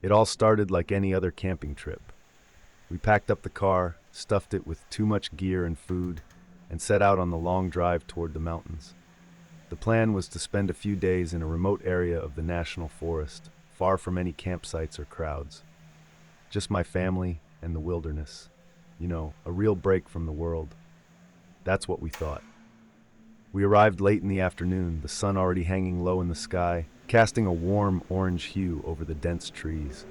It all started like any other camping trip. We packed up the car, stuffed it with too much gear and food, and set out on the long drive toward the mountains. The plan was to spend a few days in a remote area of the national forest, far from any campsites or crowds. Just my family and the wilderness. You know, a real break from the world. That's what we thought. We arrived late in the afternoon, the sun already hanging low in the sky, casting a warm orange hue over the dense trees.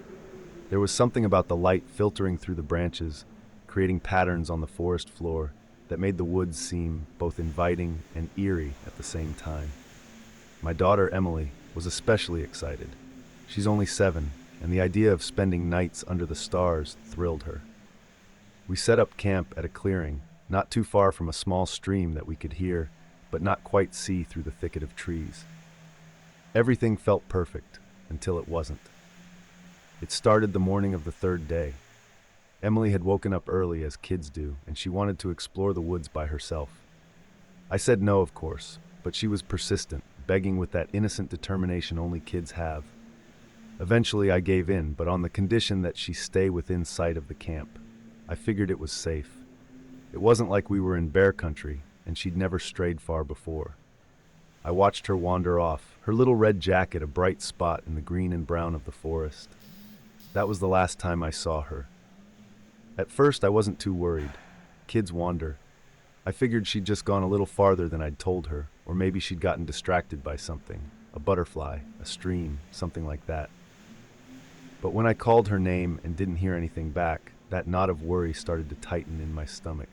There was something about the light filtering through the branches, creating patterns on the forest floor, that made the woods seem both inviting and eerie at the same time. My daughter, Emily, was especially excited. She's only 7, and the idea of spending nights under the stars thrilled her. We set up camp at a clearing, not too far from a small stream that we could hear, but not quite see through the thicket of trees. Everything felt perfect, until it wasn't. It started the morning of the 3rd day. Emily had woken up early, as kids do, and she wanted to explore the woods by herself. I said no, of course, but she was persistent, begging with that innocent determination only kids have. Eventually I gave in, but on the condition that she stay within sight of the camp. I figured it was safe. It wasn't like we were in bear country, and she'd never strayed far before. I watched her wander off, her little red jacket a bright spot in the green and brown of the forest. That was the last time I saw her. At first I wasn't too worried. Kids wander. I figured she'd just gone a little farther than I'd told her, or maybe she'd gotten distracted by something, a butterfly, a stream, something like that. But when I called her name and didn't hear anything back, that knot of worry started to tighten in my stomach.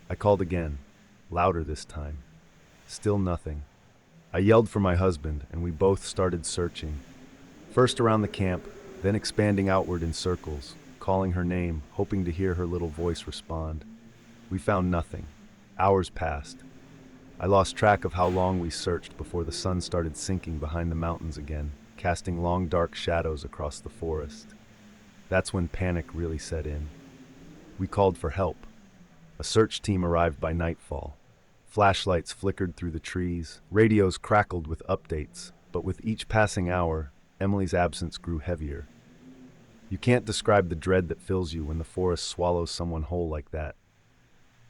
I called again, louder this time. Still nothing. I yelled for my husband, and we both started searching. First around the camp, then expanding outward in circles, calling her name, hoping to hear her little voice respond. We found nothing. Hours passed. I lost track of how long we searched before the sun started sinking behind the mountains again, casting long dark shadows across the forest. That's when panic really set in. We called for help. A search team arrived by nightfall. Flashlights flickered through the trees, radios crackled with updates, but with each passing hour, Emily's absence grew heavier. You can't describe the dread that fills you when the forest swallows someone whole like that.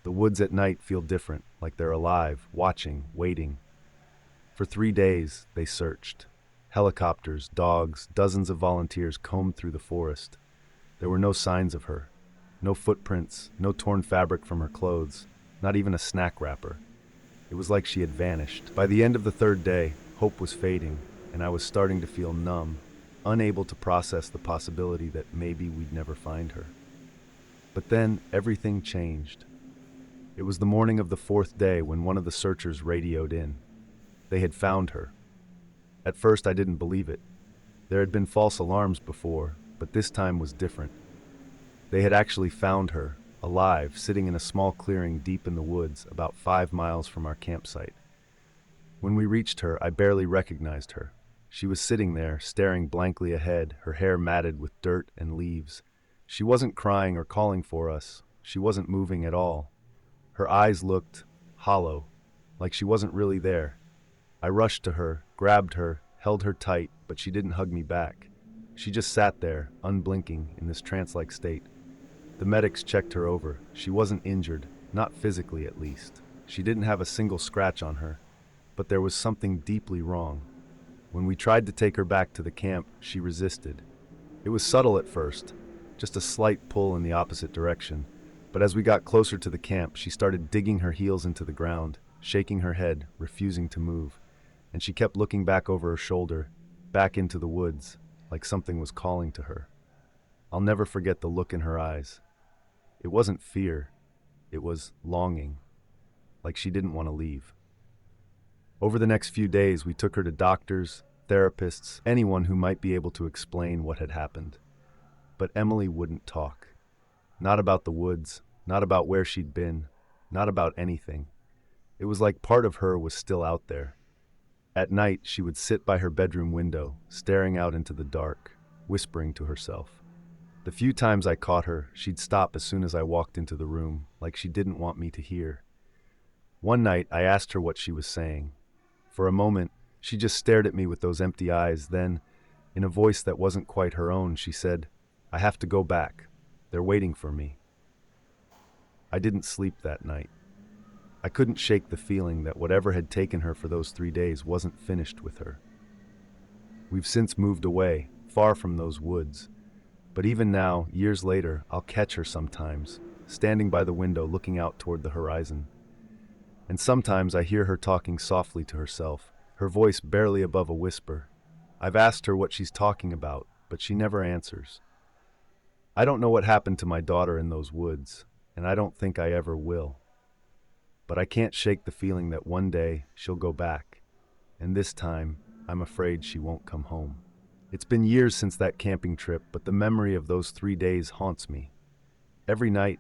The woods at night feel different, like they're alive, watching, waiting. For 3 days, they searched. Helicopters, dogs, dozens of volunteers combed through the forest. There were no signs of her. No footprints, no torn fabric from her clothes, not even a snack wrapper. It was like she had vanished. By the end of the 3rd day, hope was fading, and I was starting to feel numb, unable to process the possibility that maybe we'd never find her. But then, everything changed. It was the morning of the 4th day when one of the searchers radioed in. They had found her. At first, I didn't believe it. There had been false alarms before, but this time was different. They had actually found her, alive, sitting in a small clearing deep in the woods, about 5 miles from our campsite. When we reached her, I barely recognized her. She was sitting there, staring blankly ahead, her hair matted with dirt and leaves. She wasn't crying or calling for us. She wasn't moving at all. Her eyes looked hollow, like she wasn't really there. I rushed to her, grabbed her, held her tight, but she didn't hug me back. She just sat there, unblinking, in this trance-like state. The medics checked her over. She wasn't injured, not physically at least. She didn't have a single scratch on her, but there was something deeply wrong. When we tried to take her back to the camp, she resisted. It was subtle at first, just a slight pull in the opposite direction, but as we got closer to the camp, she started digging her heels into the ground, shaking her head, refusing to move, and she kept looking back over her shoulder, back into the woods, like something was calling to her. I'll never forget the look in her eyes. It wasn't fear, it was longing, like she didn't want to leave. Over the next few days, we took her to doctors, therapists, anyone who might be able to explain what had happened. But Emily wouldn't talk. Not about the woods, not about where she'd been, not about anything. It was like part of her was still out there. At night, she would sit by her bedroom window, staring out into the dark, whispering to herself. The few times I caught her, she'd stop as soon as I walked into the room, like she didn't want me to hear. One night, I asked her what she was saying. For a moment, she just stared at me with those empty eyes, then, In a voice that wasn't quite her own, she said, "I have to go back. They're waiting for me." I didn't sleep that night. I couldn't shake the feeling that whatever had taken her for those 3 days wasn't finished with her. We've since moved away, far from those woods. But even now, years later, I'll catch her sometimes, standing by the window looking out toward the horizon. And sometimes I hear her talking softly to herself, her voice barely above a whisper. I've asked her what she's talking about, but she never answers. I don't know what happened to my daughter in those woods, and I don't think I ever will. But I can't shake the feeling that one day she'll go back, and this time I'm afraid she won't come home. It's been years since that camping trip, but the memory of those 3 days haunts me. Every night,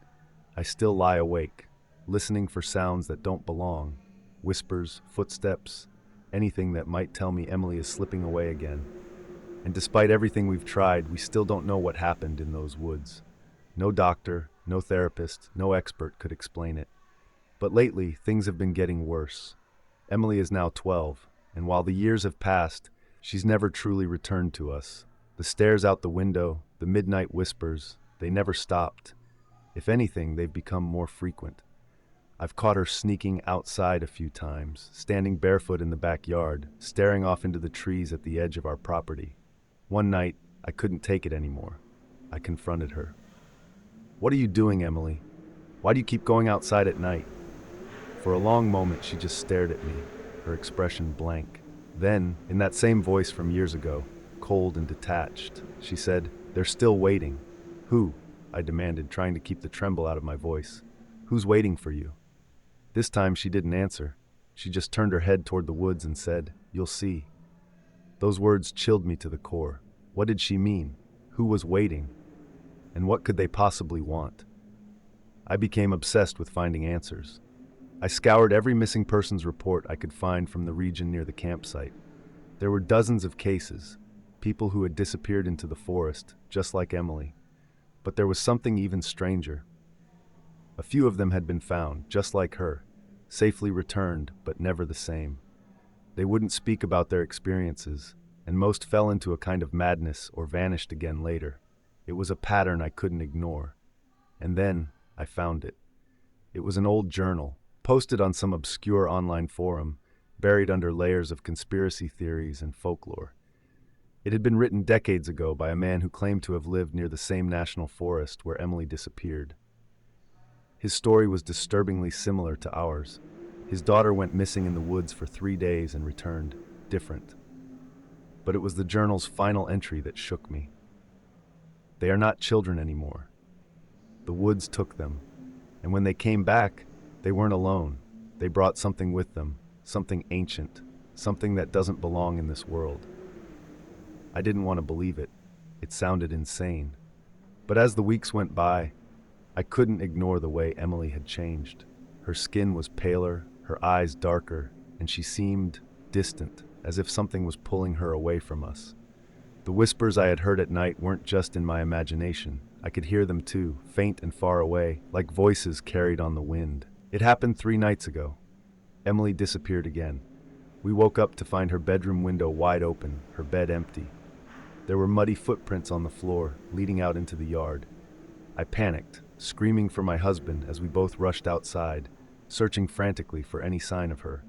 I still lie awake, listening for sounds that don't belong, whispers, footsteps, anything that might tell me Emily is slipping away again. And despite everything we've tried, we still don't know what happened in those woods. No doctor, no therapist, no expert could explain it. But lately, things have been getting worse. Emily is now 12, and while the years have passed, she's never truly returned to us. The stares out the window, the midnight whispers, they never stopped. If anything, they've become more frequent. I've caught her sneaking outside a few times, standing barefoot in the backyard, staring off into the trees at the edge of our property. One night, I couldn't take it anymore. I confronted her. "What are you doing, Emily? Why do you keep going outside at night?" For a long moment, she just stared at me, her expression blank. Then, in that same voice from years ago, cold and detached, she said, "They're still waiting." "Who?" I demanded, trying to keep the tremble out of my voice. "Who's waiting for you?" This time she didn't answer. She just turned her head toward the woods and said, "You'll see." Those words chilled me to the core. What did she mean? Who was waiting? And what could they possibly want? I became obsessed with finding answers. I scoured every missing persons report I could find from the region near the campsite. There were dozens of cases, people who had disappeared into the forest, just like Emily. But there was something even stranger. A few of them had been found, just like her, safely returned, but never the same. They wouldn't speak about their experiences, and most fell into a kind of madness or vanished again later. It was a pattern I couldn't ignore. And then I found it. It was an old journal, posted on some obscure online forum, buried under layers of conspiracy theories and folklore. It had been written decades ago by a man who claimed to have lived near the same national forest where Emily disappeared. His story was disturbingly similar to ours. His daughter went missing in the woods for 3 days and returned, different. But it was the journal's final entry that shook me. "They are not children anymore. The woods took them, and when they came back, they weren't alone. They brought something with them, something ancient, something that doesn't belong in this world." I didn't want to believe it. It sounded insane. But as the weeks went by, I couldn't ignore the way Emily had changed. Her skin was paler, her eyes darker, and she seemed distant, as if something was pulling her away from us. The whispers I had heard at night weren't just in my imagination. I could hear them too, faint and far away, like voices carried on the wind. It happened 3 nights ago. Emily disappeared again. We woke up to find her bedroom window wide open, her bed empty. There were muddy footprints on the floor, leading out into the yard. I panicked, screaming for my husband as we both rushed outside, searching frantically for any sign of her.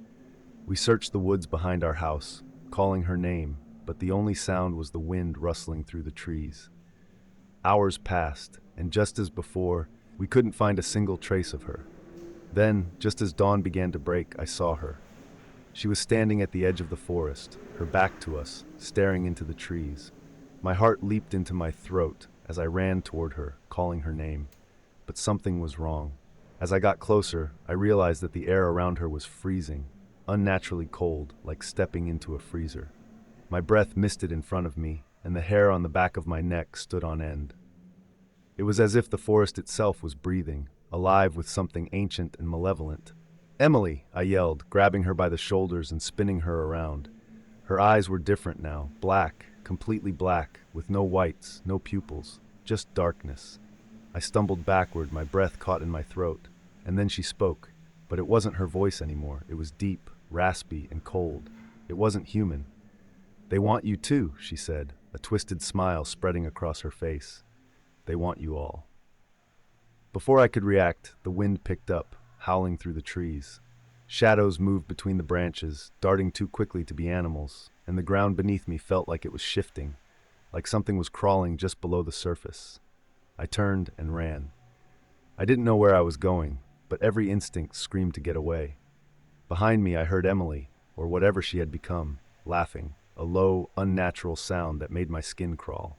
We searched the woods behind our house, calling her name, but the only sound was the wind rustling through the trees. Hours passed, and just as before, we couldn't find a single trace of her. Then, just as dawn began to break, I saw her. She was standing at the edge of the forest, her back to us, staring into the trees. My heart leaped into my throat as I ran toward her, calling her name. But something was wrong. As I got closer, I realized that the air around her was freezing, unnaturally cold, like stepping into a freezer. My breath misted in front of me, and the hair on the back of my neck stood on end. It was as if the forest itself was breathing, alive with something ancient and malevolent. "Emily!" I yelled, grabbing her by the shoulders and spinning her around. Her eyes were different now, black, completely black, with no whites, no pupils, just darkness. I stumbled backward, my breath caught in my throat, and then she spoke, but it wasn't her voice anymore. It was deep, raspy, and cold. It wasn't human. "They want you too," she said, a a twisted smile spreading across her face. They want you all. Before I could react, the wind picked up, howling through the trees. Shadows moved between the branches, darting too quickly to be animals, and the ground beneath me felt like it was shifting, like something was crawling just below the surface. I turned and ran. I didn't know where I was going, but every instinct screamed to get away. Behind me I heard Emily, or whatever she had become, laughing, a low, unnatural sound that made my skin crawl.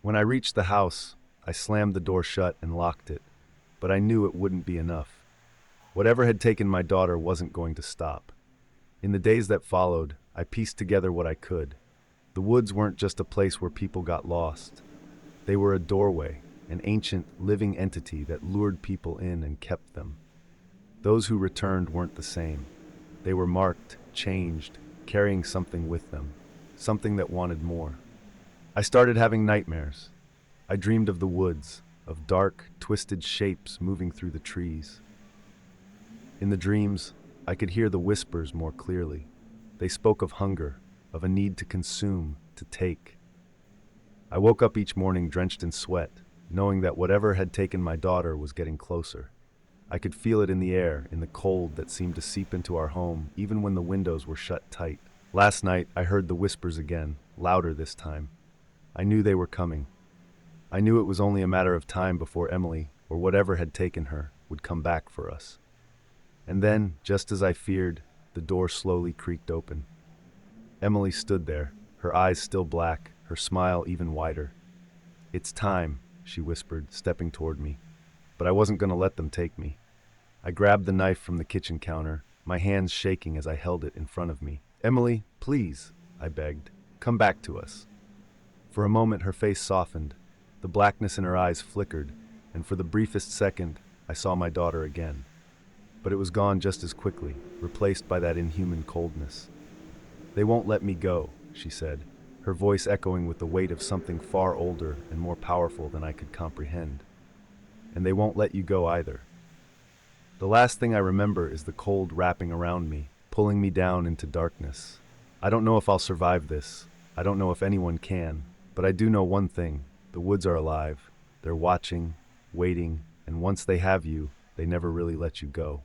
When I reached the house, I slammed the door shut and locked it, but I knew it wouldn't be enough. Whatever had taken my daughter wasn't going to stop. In the days that followed, I pieced together what I could. The woods weren't just a place where people got lost. They were a doorway, an ancient, living entity that lured people in and kept them. Those who returned weren't the same. They were marked, changed, carrying something with them, something that wanted more. I started having nightmares. I dreamed of the woods, of dark, twisted shapes moving through the trees. In the dreams, I could hear the whispers more clearly. They spoke of hunger, of a need to consume, to take. I woke up each morning drenched in sweat, knowing that whatever had taken my daughter was getting closer. I could feel it in the air, in the cold that seemed to seep into our home, even when the windows were shut tight. Last night, I heard the whispers again, louder this time. I knew they were coming. I knew it was only a matter of time before Emily, or whatever had taken her, would come back for us. And then, just as I feared, the door slowly creaked open. Emily stood there, her eyes still black, her smile even wider. "It's time," she whispered, stepping toward me. But I wasn't going to let them take me. I grabbed the knife from the kitchen counter, my hands shaking as I held it in front of me. "Emily, please," I begged, "come back to us." For a moment her face softened, the blackness in her eyes flickered, and for the briefest second, I saw my daughter again. But it was gone just as quickly, replaced by that inhuman coldness. "They won't let me go," she said, her voice echoing with the weight of something far older and more powerful than I could comprehend. "And they won't let you go either." The last thing I remember is the cold wrapping around me, pulling me down into darkness. I don't know if I'll survive this. I don't know if anyone can, but I do know one thing. The woods are alive. They're watching, waiting, and once they have you, they never really let you go.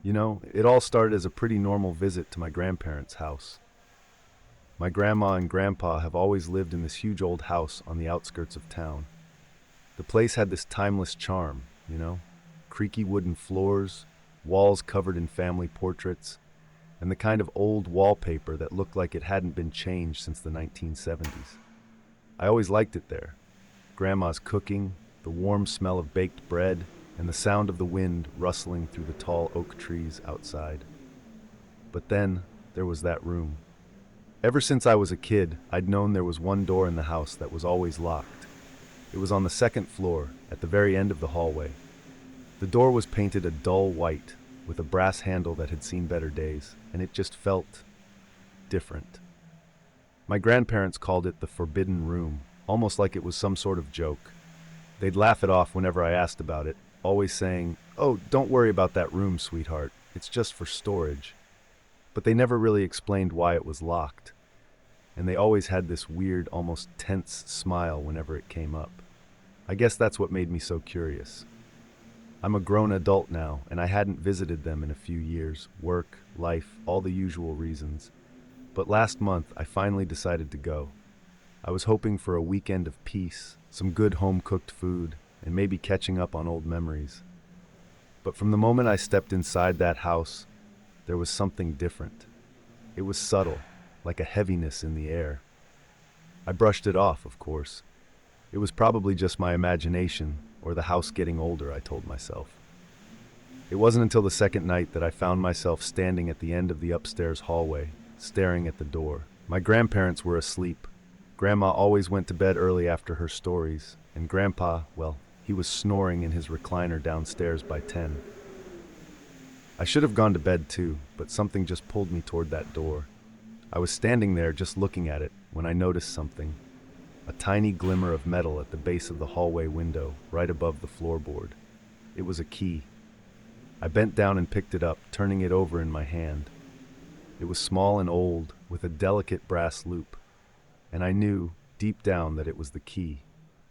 You know, it all started as a pretty normal visit to my grandparents' house. My grandma and grandpa have always lived in this huge old house on the outskirts of town. The place had this timeless charm, you know? Creaky wooden floors, walls covered in family portraits, and the kind of old wallpaper that looked like it hadn't been changed since the 1970s. I always liked it there. Grandma's cooking, the warm smell of baked bread, and the sound of the wind rustling through the tall oak trees outside. But then, there was that room. Ever since I was a kid, I'd known there was one door in the house that was always locked. It was on the second floor, at the very end of the hallway. The door was painted a dull white, with a brass handle that had seen better days, and it just felt different. My grandparents called it the Forbidden Room, almost like it was some sort of joke. They'd laugh it off whenever I asked about it, always saying, "Oh, don't worry about that room, sweetheart. It's just for storage." But they never really explained why it was locked. And they always had this weird, almost tense smile whenever it came up. I guess that's what made me so curious. I'm a grown adult now, and I hadn't visited them in a few years. Work, life, all the usual reasons. But last month, I finally decided to go. I was hoping for a weekend of peace, some good home-cooked food, and maybe catching up on old memories. But from the moment I stepped inside that house, there was something different. It was subtle, like a heaviness in the air. I brushed it off, of course. It was probably just my imagination, or the house getting older, I told myself. It wasn't until the second night that I found myself standing at the end of the upstairs hallway, staring at the door. My grandparents were asleep. Grandma always went to bed early after her stories, and Grandpa, well, he was snoring in his recliner downstairs by 10. I should have gone to bed too, but something just pulled me toward that door. I was standing there just looking at it when I noticed something. A tiny glimmer of metal at the base of the hallway window, right above the floorboard. It was a key. I bent down and picked it up, turning it over in my hand. It was small and old, with a delicate brass loop, and I knew, deep down, that it was the key,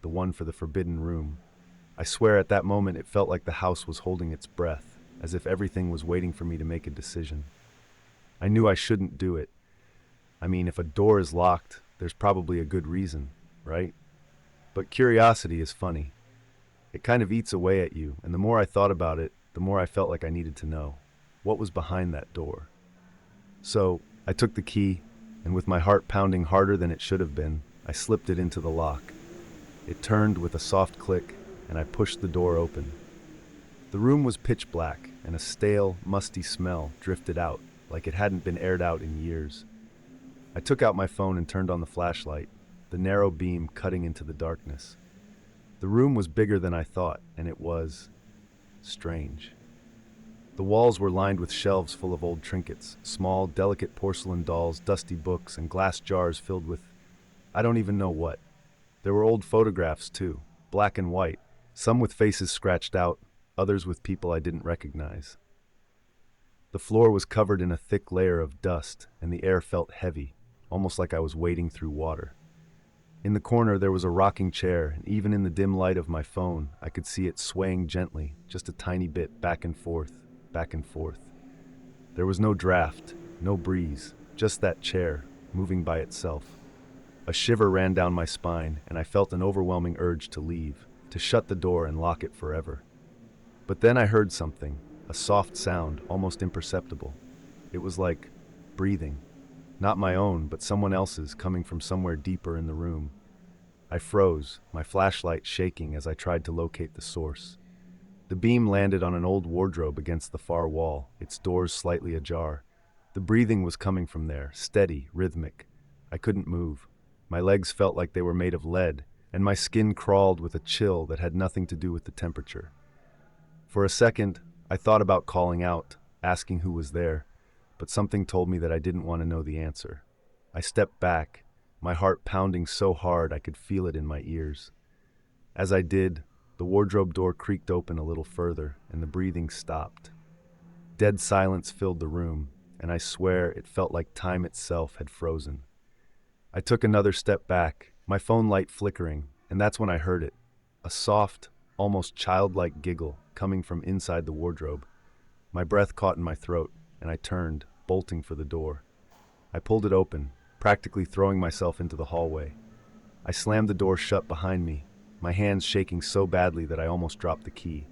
the one for the forbidden room. I swear at that moment it felt like the house was holding its breath, as if everything was waiting for me to make a decision. I knew I shouldn't do it. I mean, if a door is locked, there's probably a good reason, right? But curiosity is funny. It kind of eats away at you, and the more I thought about it, the more I felt like I needed to know. What was behind that door? So, I took the key, and with my heart pounding harder than it should have been, I slipped it into the lock. It turned with a soft click, and I pushed the door open. The room was pitch black, and a stale, musty smell drifted out, like it hadn't been aired out in years. I took out my phone and turned on the flashlight, the narrow beam cutting into the darkness. The room was bigger than I thought, and it was strange. The walls were lined with shelves full of old trinkets, small, delicate porcelain dolls, dusty books, and glass jars filled with I don't even know what. There were old photographs, too, black and white, some with faces scratched out, others with people I didn't recognize. The floor was covered in a thick layer of dust, and the air felt heavy, almost like I was wading through water. In the corner there was a rocking chair, and even in the dim light of my phone, I could see it swaying gently, just a tiny bit, back and forth, back and forth. There was no draft, no breeze, just that chair, moving by itself. A shiver ran down my spine, and I felt an overwhelming urge to leave, to shut the door and lock it forever. But then I heard something, a soft sound, almost imperceptible. It was like breathing. Not my own, but someone else's, coming from somewhere deeper in the room. I froze, my flashlight shaking as I tried to locate the source. The beam landed on an old wardrobe against the far wall, its doors slightly ajar. The breathing was coming from there, steady, rhythmic. I couldn't move. My legs felt like they were made of lead, and my skin crawled with a chill that had nothing to do with the temperature. For a second, I thought about calling out, asking who was there, but something told me that I didn't want to know the answer. I stepped back, my heart pounding so hard I could feel it in my ears. As I did, the wardrobe door creaked open a little further, and the breathing stopped. Dead silence filled the room, and I swear it felt like time itself had frozen. I took another step back, my phone light flickering, and that's when I heard it. A soft, almost childlike giggle coming from inside the wardrobe. My breath caught in my throat, and I turned, bolting for the door. I pulled it open, practically throwing myself into the hallway. I slammed the door shut behind me, my hands shaking so badly that I almost dropped the key.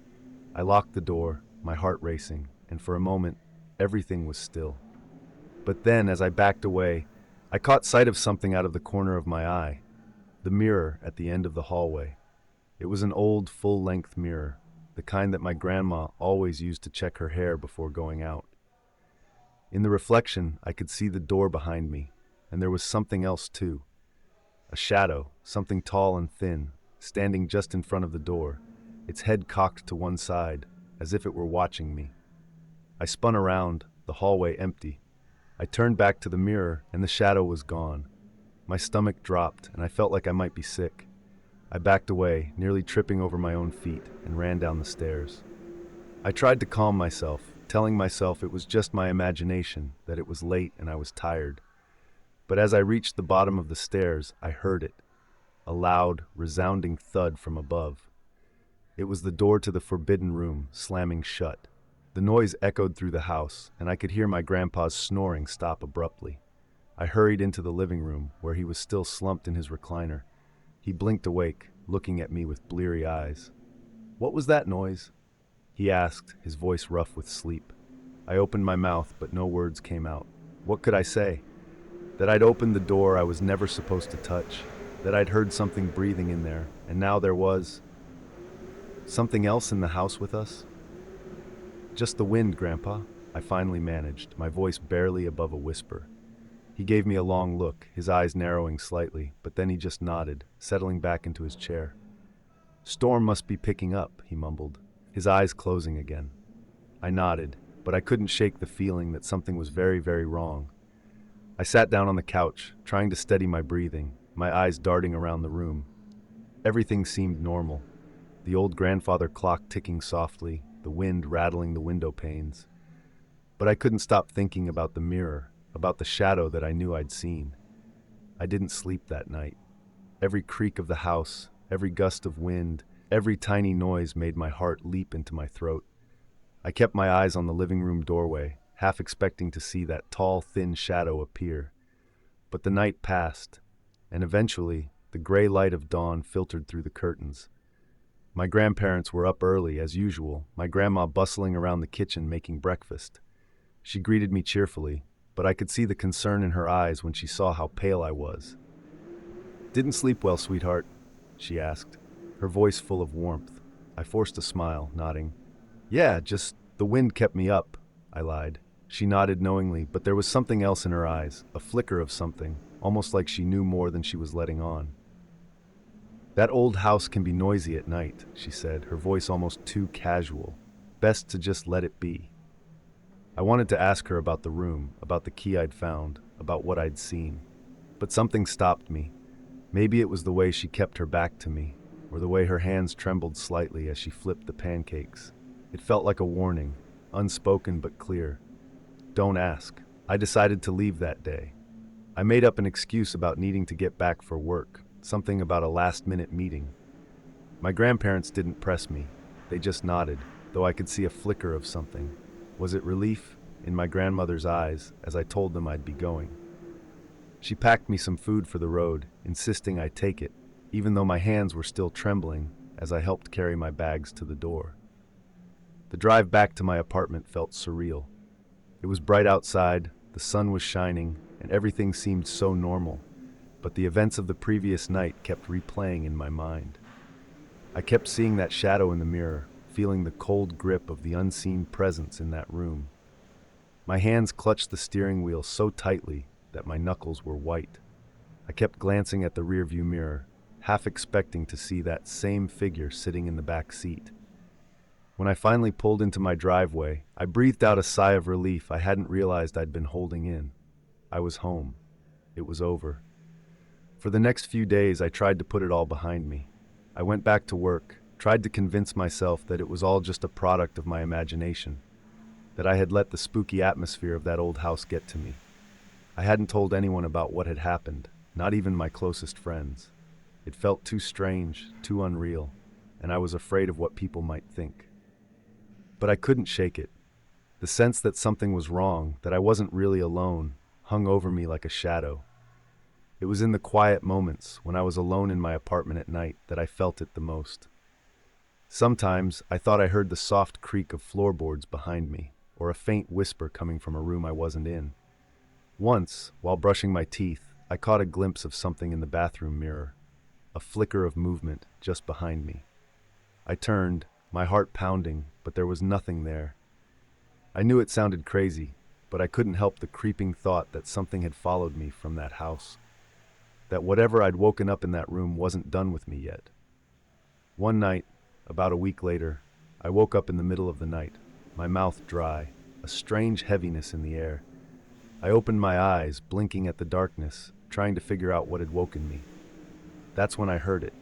I locked the door, my heart racing, and for a moment, everything was still. But then, as I backed away, I caught sight of something out of the corner of my eye, the mirror at the end of the hallway. It was an old, full-length mirror, the kind that my grandma always used to check her hair before going out. In the reflection, I could see the door behind me, and there was something else too. A shadow, something tall and thin, standing just in front of the door, its head cocked to one side, as if it were watching me. I spun around, the hallway empty. I turned back to the mirror, and the shadow was gone. My stomach dropped, and I felt like I might be sick. I backed away, nearly tripping over my own feet, and ran down the stairs. I tried to calm myself, telling myself it was just my imagination, that it was late and I was tired. But as I reached the bottom of the stairs, I heard it, a loud, resounding thud from above. It was the door to the forbidden room, slamming shut. The noise echoed through the house, and I could hear my grandpa's snoring stop abruptly. I hurried into the living room, where he was still slumped in his recliner. He blinked awake, looking at me with bleary eyes. "What was that noise?" he asked, his voice rough with sleep. I opened my mouth, but no words came out. What could I say? That I'd opened the door I was never supposed to touch, that I'd heard something breathing in there, and now there was something else in the house with us? "Just the wind, Grandpa," I finally managed, my voice barely above a whisper. He gave me a long look, his eyes narrowing slightly, but then he just nodded, settling back into his chair. "Storm must be picking up," he mumbled, his eyes closing again. I nodded, but I couldn't shake the feeling that something was very, very wrong. I sat down on the couch, trying to steady my breathing, my eyes darting around the room. Everything seemed normal. The old grandfather clock ticking softly, the wind rattling the window panes. But I couldn't stop thinking about the mirror, about the shadow that I knew I'd seen. I didn't sleep that night. Every creak of the house, every gust of wind, every tiny noise made my heart leap into my throat. I kept my eyes on the living room doorway, half expecting to see that tall, thin shadow appear. But the night passed, and eventually, the gray light of dawn filtered through the curtains. My grandparents were up early, as usual, my grandma bustling around the kitchen making breakfast. She greeted me cheerfully, but I could see the concern in her eyes when she saw how pale I was. "Didn't sleep well, sweetheart?" she asked, her voice full of warmth. I forced a smile, nodding. "Yeah, just the wind kept me up," I lied. She nodded knowingly, but there was something else in her eyes, a flicker of something, almost like she knew more than she was letting on. "That old house can be noisy at night," she said, her voice almost too casual. "Best to just let it be." I wanted to ask her about the room, about the key I'd found, about what I'd seen. But something stopped me. Maybe it was the way she kept her back to me, or the way her hands trembled slightly as she flipped the pancakes. It felt like a warning, unspoken but clear. Don't ask. I decided to leave that day. I made up an excuse about needing to get back for work, something about a last-minute meeting. My grandparents didn't press me. They just nodded, though I could see a flicker of something. Was it relief in my grandmother's eyes as I told them I'd be going? She packed me some food for the road, insisting I take it, even though my hands were still trembling as I helped carry my bags to the door. The drive back to my apartment felt surreal. It was bright outside, the sun was shining, and everything seemed so normal, but the events of the previous night kept replaying in my mind. I kept seeing that shadow in the mirror, feeling the cold grip of the unseen presence in that room. My hands clutched the steering wheel so tightly that my knuckles were white. I kept glancing at the rearview mirror, half expecting to see that same figure sitting in the back seat. When I finally pulled into my driveway, I breathed out a sigh of relief I hadn't realized I'd been holding in. I was home. It was over. For the next few days, I tried to put it all behind me. I went back to work, tried to convince myself that it was all just a product of my imagination, that I had let the spooky atmosphere of that old house get to me. I hadn't told anyone about what had happened, not even my closest friends. It felt too strange, too unreal, and I was afraid of what people might think. But I couldn't shake it. The sense that something was wrong, that I wasn't really alone, hung over me like a shadow. It was in the quiet moments, when I was alone in my apartment at night, that I felt it the most. Sometimes I thought I heard the soft creak of floorboards behind me, or a faint whisper coming from a room I wasn't in. Once, while brushing my teeth, I caught a glimpse of something in the bathroom mirror, a flicker of movement just behind me. I turned, my heart pounding, but there was nothing there. I knew it sounded crazy, but I couldn't help the creeping thought that something had followed me from that house, that whatever I'd woken up in that room wasn't done with me yet. One night, about a week later, I woke up in the middle of the night, my mouth dry, a strange heaviness in the air. I opened my eyes, blinking at the darkness, trying to figure out what had woken me. That's when I heard it,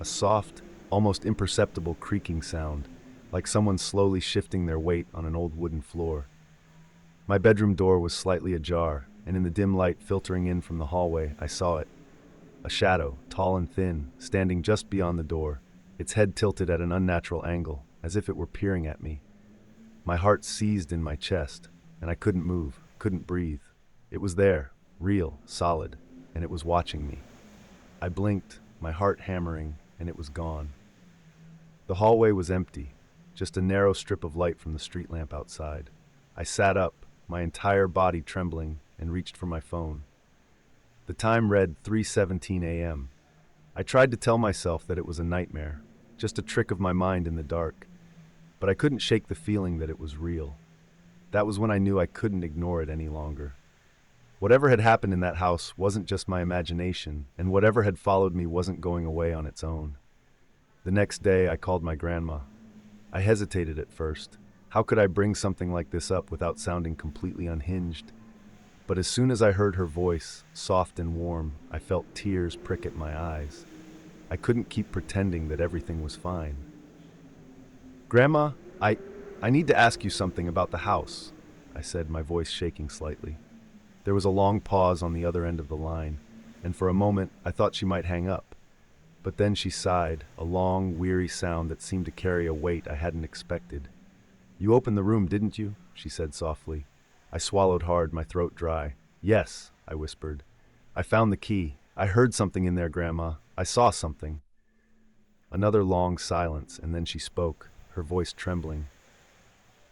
a soft, almost imperceptible creaking sound, like someone slowly shifting their weight on an old wooden floor. My bedroom door was slightly ajar, and in the dim light filtering in from the hallway, I saw it. A shadow, tall and thin, standing just beyond the door, its head tilted at an unnatural angle, as if it were peering at me. My heart seized in my chest, and I couldn't move, couldn't breathe. It was there, real, solid, and it was watching me. I blinked, my heart hammering, and it was gone. The hallway was empty, just a narrow strip of light from the street lamp outside. I sat up, my entire body trembling, and reached for my phone. The time read 3:17 a.m. I tried to tell myself that it was a nightmare, just a trick of my mind in the dark, but I couldn't shake the feeling that it was real. That was when I knew I couldn't ignore it any longer. Whatever had happened in that house wasn't just my imagination, and whatever had followed me wasn't going away on its own. The next day, I called my grandma. I hesitated at first. How could I bring something like this up without sounding completely unhinged? But as soon as I heard her voice, soft and warm, I felt tears prick at my eyes. I couldn't keep pretending that everything was fine. "Grandma, I need to ask you something about the house," I said, my voice shaking slightly. There was a long pause on the other end of the line, and for a moment I thought she might hang up. But then she sighed, a long, weary sound that seemed to carry a weight I hadn't expected. "You opened the room, didn't you?" she said softly. I swallowed hard, my throat dry. "Yes," I whispered. "I found the key. I heard something in there, Grandma. I saw something." Another long silence, and then she spoke, her voice trembling.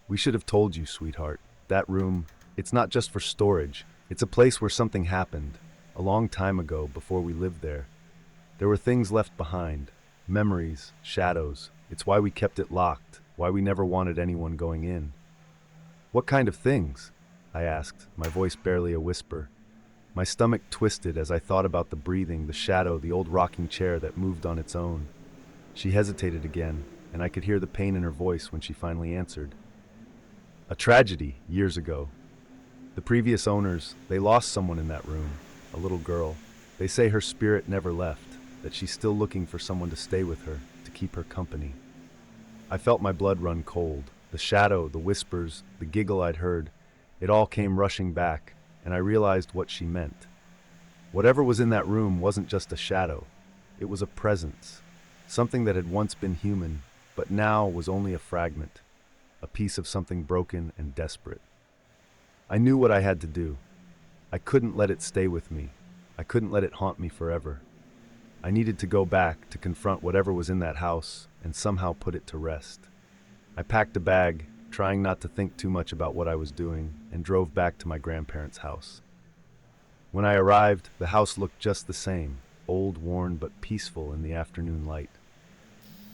"We should have told you, sweetheart. That room, it's not just for storage. It's a place where something happened, a long time ago, before we lived there. There were things left behind, memories, shadows. It's why we kept it locked, why we never wanted anyone going in." "What kind of things?" I asked, my voice barely a whisper. My stomach twisted as I thought about the breathing, the shadow, the old rocking chair that moved on its own. She hesitated again, and I could hear the pain in her voice when she finally answered. "A tragedy, years ago. The previous owners, they lost someone in that room, a little girl. They say her spirit never left, that she's still looking for someone to stay with her, to keep her company." I felt my blood run cold. The shadow, the whispers, the giggle I'd heard, it all came rushing back, and I realized what she meant. Whatever was in that room wasn't just a shadow. It was a presence, something that had once been human, but now was only a fragment, a piece of something broken and desperate. I knew what I had to do. I couldn't let it stay with me. I couldn't let it haunt me forever. I needed to go back to confront whatever was in that house and somehow put it to rest. I packed a bag, trying not to think too much about what I was doing, and drove back to my grandparents' house. When I arrived, the house looked just the same, old, worn, but peaceful in the afternoon light.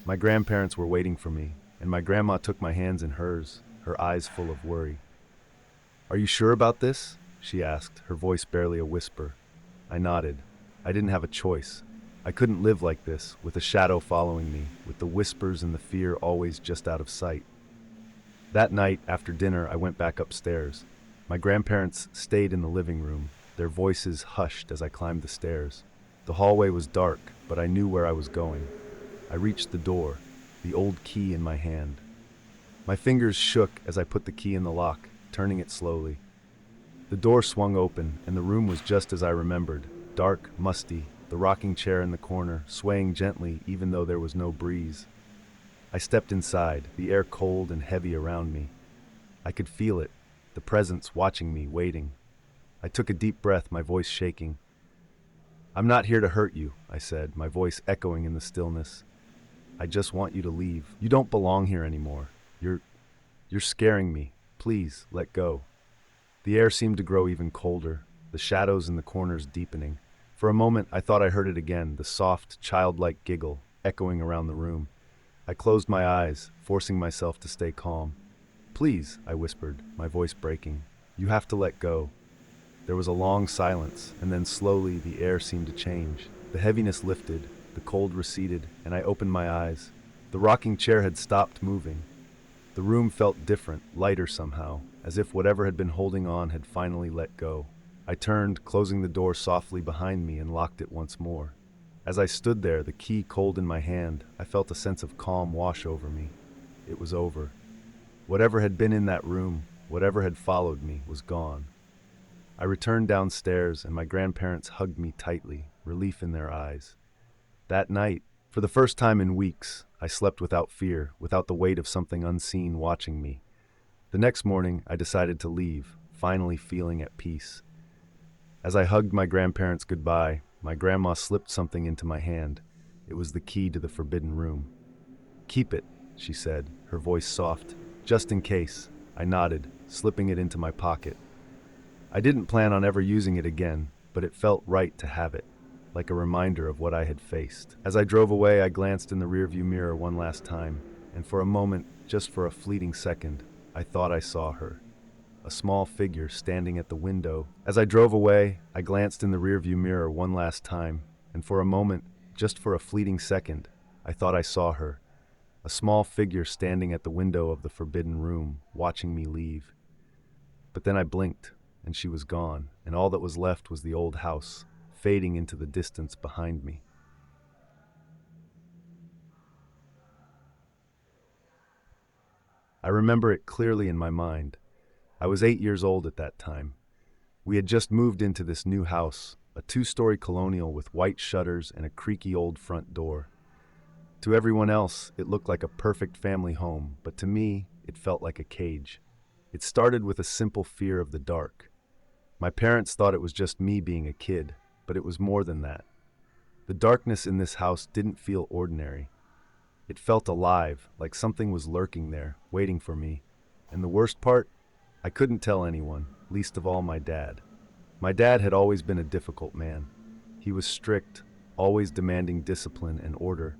My grandparents were waiting for me, and my grandma took my hands in hers, her eyes full of worry. "Are you sure about this?" she asked, her voice barely a whisper. I nodded. I didn't have a choice. I couldn't live like this, with a shadow following me, with the whispers and the fear always just out of sight. That night, after dinner, I went back upstairs. My grandparents stayed in the living room, their voices hushed as I climbed the stairs. The hallway was dark, but I knew where I was going. I reached the door, the old key in my hand. My fingers shook as I put the key in the lock, turning it slowly. The door swung open, and the room was just as I remembered, dark, musty, the rocking chair in the corner, swaying gently even though there was no breeze. I stepped inside, the air cold and heavy around me. I could feel it, the presence watching me, waiting. I took a deep breath, my voice shaking. "I'm not here to hurt you," I said, my voice echoing in the stillness. "I just want you to leave. You don't belong here anymore. You're scaring me. Please, let go." The air seemed to grow even colder, the shadows in the corners deepening. For a moment, I thought I heard it again, the soft, childlike giggle, echoing around the room. I closed my eyes, forcing myself to stay calm. "Please," I whispered, my voice breaking. "You have to let go." There was a long silence, and then slowly the air seemed to change. The heaviness lifted, the cold receded, and I opened my eyes. The rocking chair had stopped moving. The room felt different, lighter somehow, as if whatever had been holding on had finally let go. I turned, closing the door softly behind me, and locked it once more. As I stood there, the key cold in my hand, I felt a sense of calm wash over me. It was over. Whatever had been in that room, whatever had followed me, was gone. I returned downstairs, and my grandparents hugged me tightly, relief in their eyes. That night, for the first time in weeks, I slept without fear, without the weight of something unseen watching me. The next morning, I decided to leave, finally feeling at peace. As I hugged my grandparents goodbye, my grandma slipped something into my hand. It was the key to the forbidden room. "Keep it," she said, her voice soft. "Just in case." I nodded, slipping it into my pocket. I didn't plan on ever using it again, but it felt right to have it, like a reminder of what I had faced. As I drove away, I glanced in the rearview mirror one last time, and for a moment, just for a fleeting second, I thought I saw her. A small figure standing at the window. As I drove away, I glanced in the rearview mirror one last time, and for a moment, just for a fleeting second, I thought I saw her. A small figure standing at the window of the forbidden room, watching me leave. But then I blinked, and she was gone, and all that was left was the old house, fading into the distance behind me. I remember it clearly in my mind. I was 8 years old at that time. We had just moved into this new house, a two-story colonial with white shutters and a creaky old front door. To everyone else, it looked like a perfect family home, but to me, it felt like a cage. It started with a simple fear of the dark. My parents thought it was just me being a kid, but it was more than that. The darkness in this house didn't feel ordinary. It felt alive, like something was lurking there, waiting for me. And the worst part? I couldn't tell anyone, least of all my dad. My dad had always been a difficult man. He was strict, always demanding discipline and order.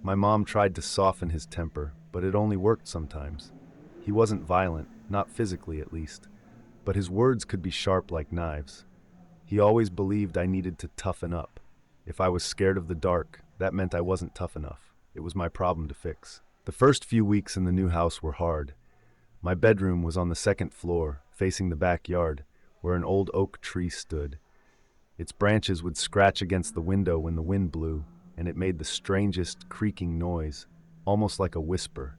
My mom tried to soften his temper, but it only worked sometimes. He wasn't violent, not physically at least, but his words could be sharp like knives. He always believed I needed to toughen up. If I was scared of the dark, that meant I wasn't tough enough. It was my problem to fix. The first few weeks in the new house were hard. My bedroom was on the second floor, facing the backyard, where an old oak tree stood. Its branches would scratch against the window when the wind blew, and it made the strangest creaking noise, almost like a whisper.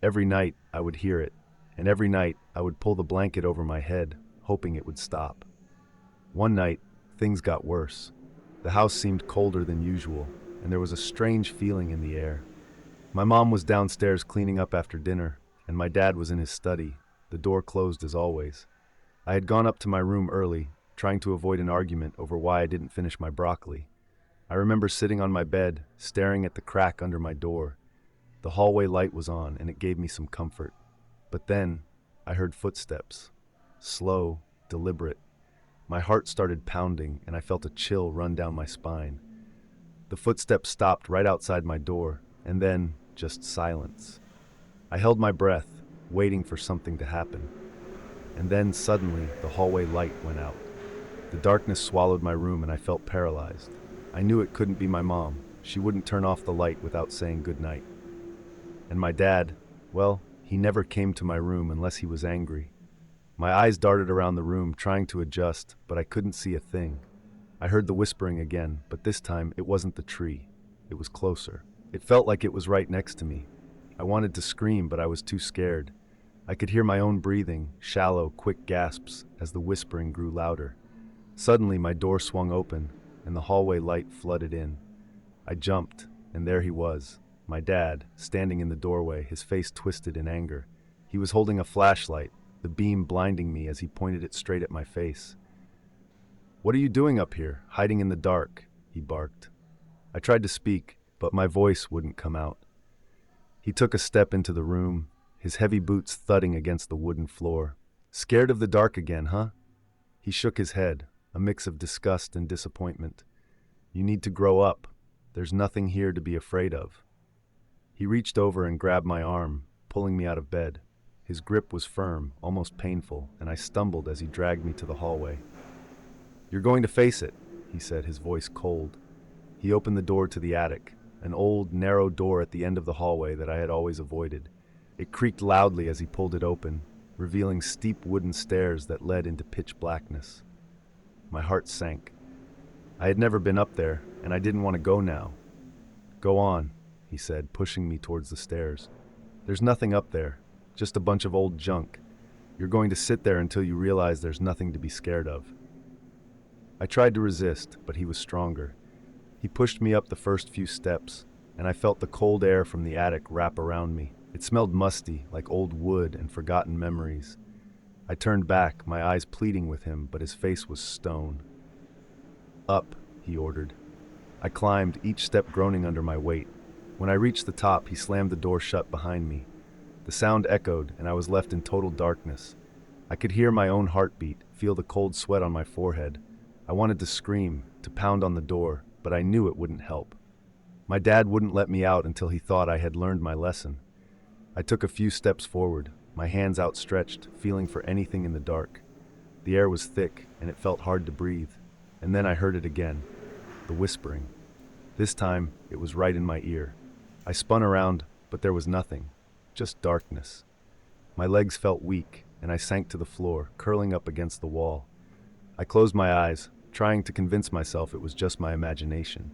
Every night I would hear it, and every night I would pull the blanket over my head, hoping it would stop. One night, things got worse. The house seemed colder than usual, and there was a strange feeling in the air. My mom was downstairs cleaning up after dinner, and my dad was in his study, the door closed as always. I had gone up to my room early, trying to avoid an argument over why I didn't finish my broccoli. I remember sitting on my bed, staring at the crack under my door. The hallway light was on, and it gave me some comfort. But then, I heard footsteps. Slow, deliberate. My heart started pounding, and I felt a chill run down my spine. The footsteps stopped right outside my door, and then, just silence. I held my breath, waiting for something to happen. And then, suddenly, the hallway light went out. The darkness swallowed my room, and I felt paralyzed. I knew it couldn't be my mom. She wouldn't turn off the light without saying goodnight. And my dad, well, he never came to my room unless he was angry. My eyes darted around the room, trying to adjust, but I couldn't see a thing. I heard the whispering again, but this time it wasn't the tree. It was closer. It felt like it was right next to me. I wanted to scream, but I was too scared. I could hear my own breathing, shallow, quick gasps, as the whispering grew louder. Suddenly, my door swung open, and the hallway light flooded in. I jumped, and there he was, my dad, standing in the doorway, his face twisted in anger. He was holding a flashlight, the beam blinding me as he pointed it straight at my face. "What are you doing up here, hiding in the dark?" he barked. I tried to speak, but my voice wouldn't come out. He took a step into the room, his heavy boots thudding against the wooden floor. "Scared of the dark again, huh?" He shook his head, a mix of disgust and disappointment. "You need to grow up. There's nothing here to be afraid of." He reached over and grabbed my arm, pulling me out of bed. His grip was firm, almost painful, and I stumbled as he dragged me to the hallway. "You're going to face it," he said, his voice cold. He opened the door to the attic, an old, narrow door at the end of the hallway that I had always avoided. It creaked loudly as he pulled it open, revealing steep wooden stairs that led into pitch blackness. My heart sank. I had never been up there, and I didn't want to go now. "Go on," he said, pushing me towards the stairs. "There's nothing up there, just a bunch of old junk. You're going to sit there until you realize there's nothing to be scared of." I tried to resist, but he was stronger. He pushed me up the first few steps, and I felt the cold air from the attic wrap around me. It smelled musty, like old wood and forgotten memories. I turned back, my eyes pleading with him, but his face was stone. "Up," he ordered. I climbed, each step groaning under my weight. When I reached the top, he slammed the door shut behind me. The sound echoed, and I was left in total darkness. I could hear my own heartbeat, feel the cold sweat on my forehead. I wanted to scream, to pound on the door, but I knew it wouldn't help. My dad wouldn't let me out until he thought I had learned my lesson. I took a few steps forward, my hands outstretched, feeling for anything in the dark. The air was thick, and it felt hard to breathe. And then I heard it again, the whispering. This time, it was right in my ear. I spun around, but there was nothing, just darkness. My legs felt weak, and I sank to the floor, curling up against the wall. I closed my eyes, trying to convince myself it was just my imagination.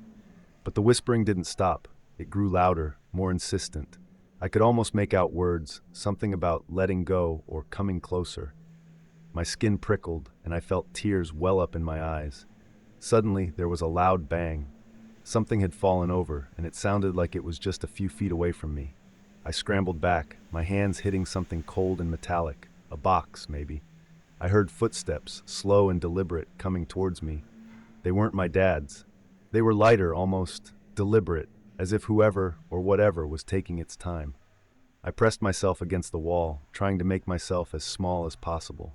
But the whispering didn't stop. It grew louder, more insistent. I could almost make out words, something about letting go or coming closer. My skin prickled, and I felt tears well up in my eyes. Suddenly, there was a loud bang. Something had fallen over, and it sounded like it was just a few feet away from me. I scrambled back, my hands hitting something cold and metallic, a box, maybe. I heard footsteps, slow and deliberate, coming towards me. They weren't my dad's. They were lighter, almost deliberate, as if whoever or whatever was taking its time. I pressed myself against the wall, trying to make myself as small as possible.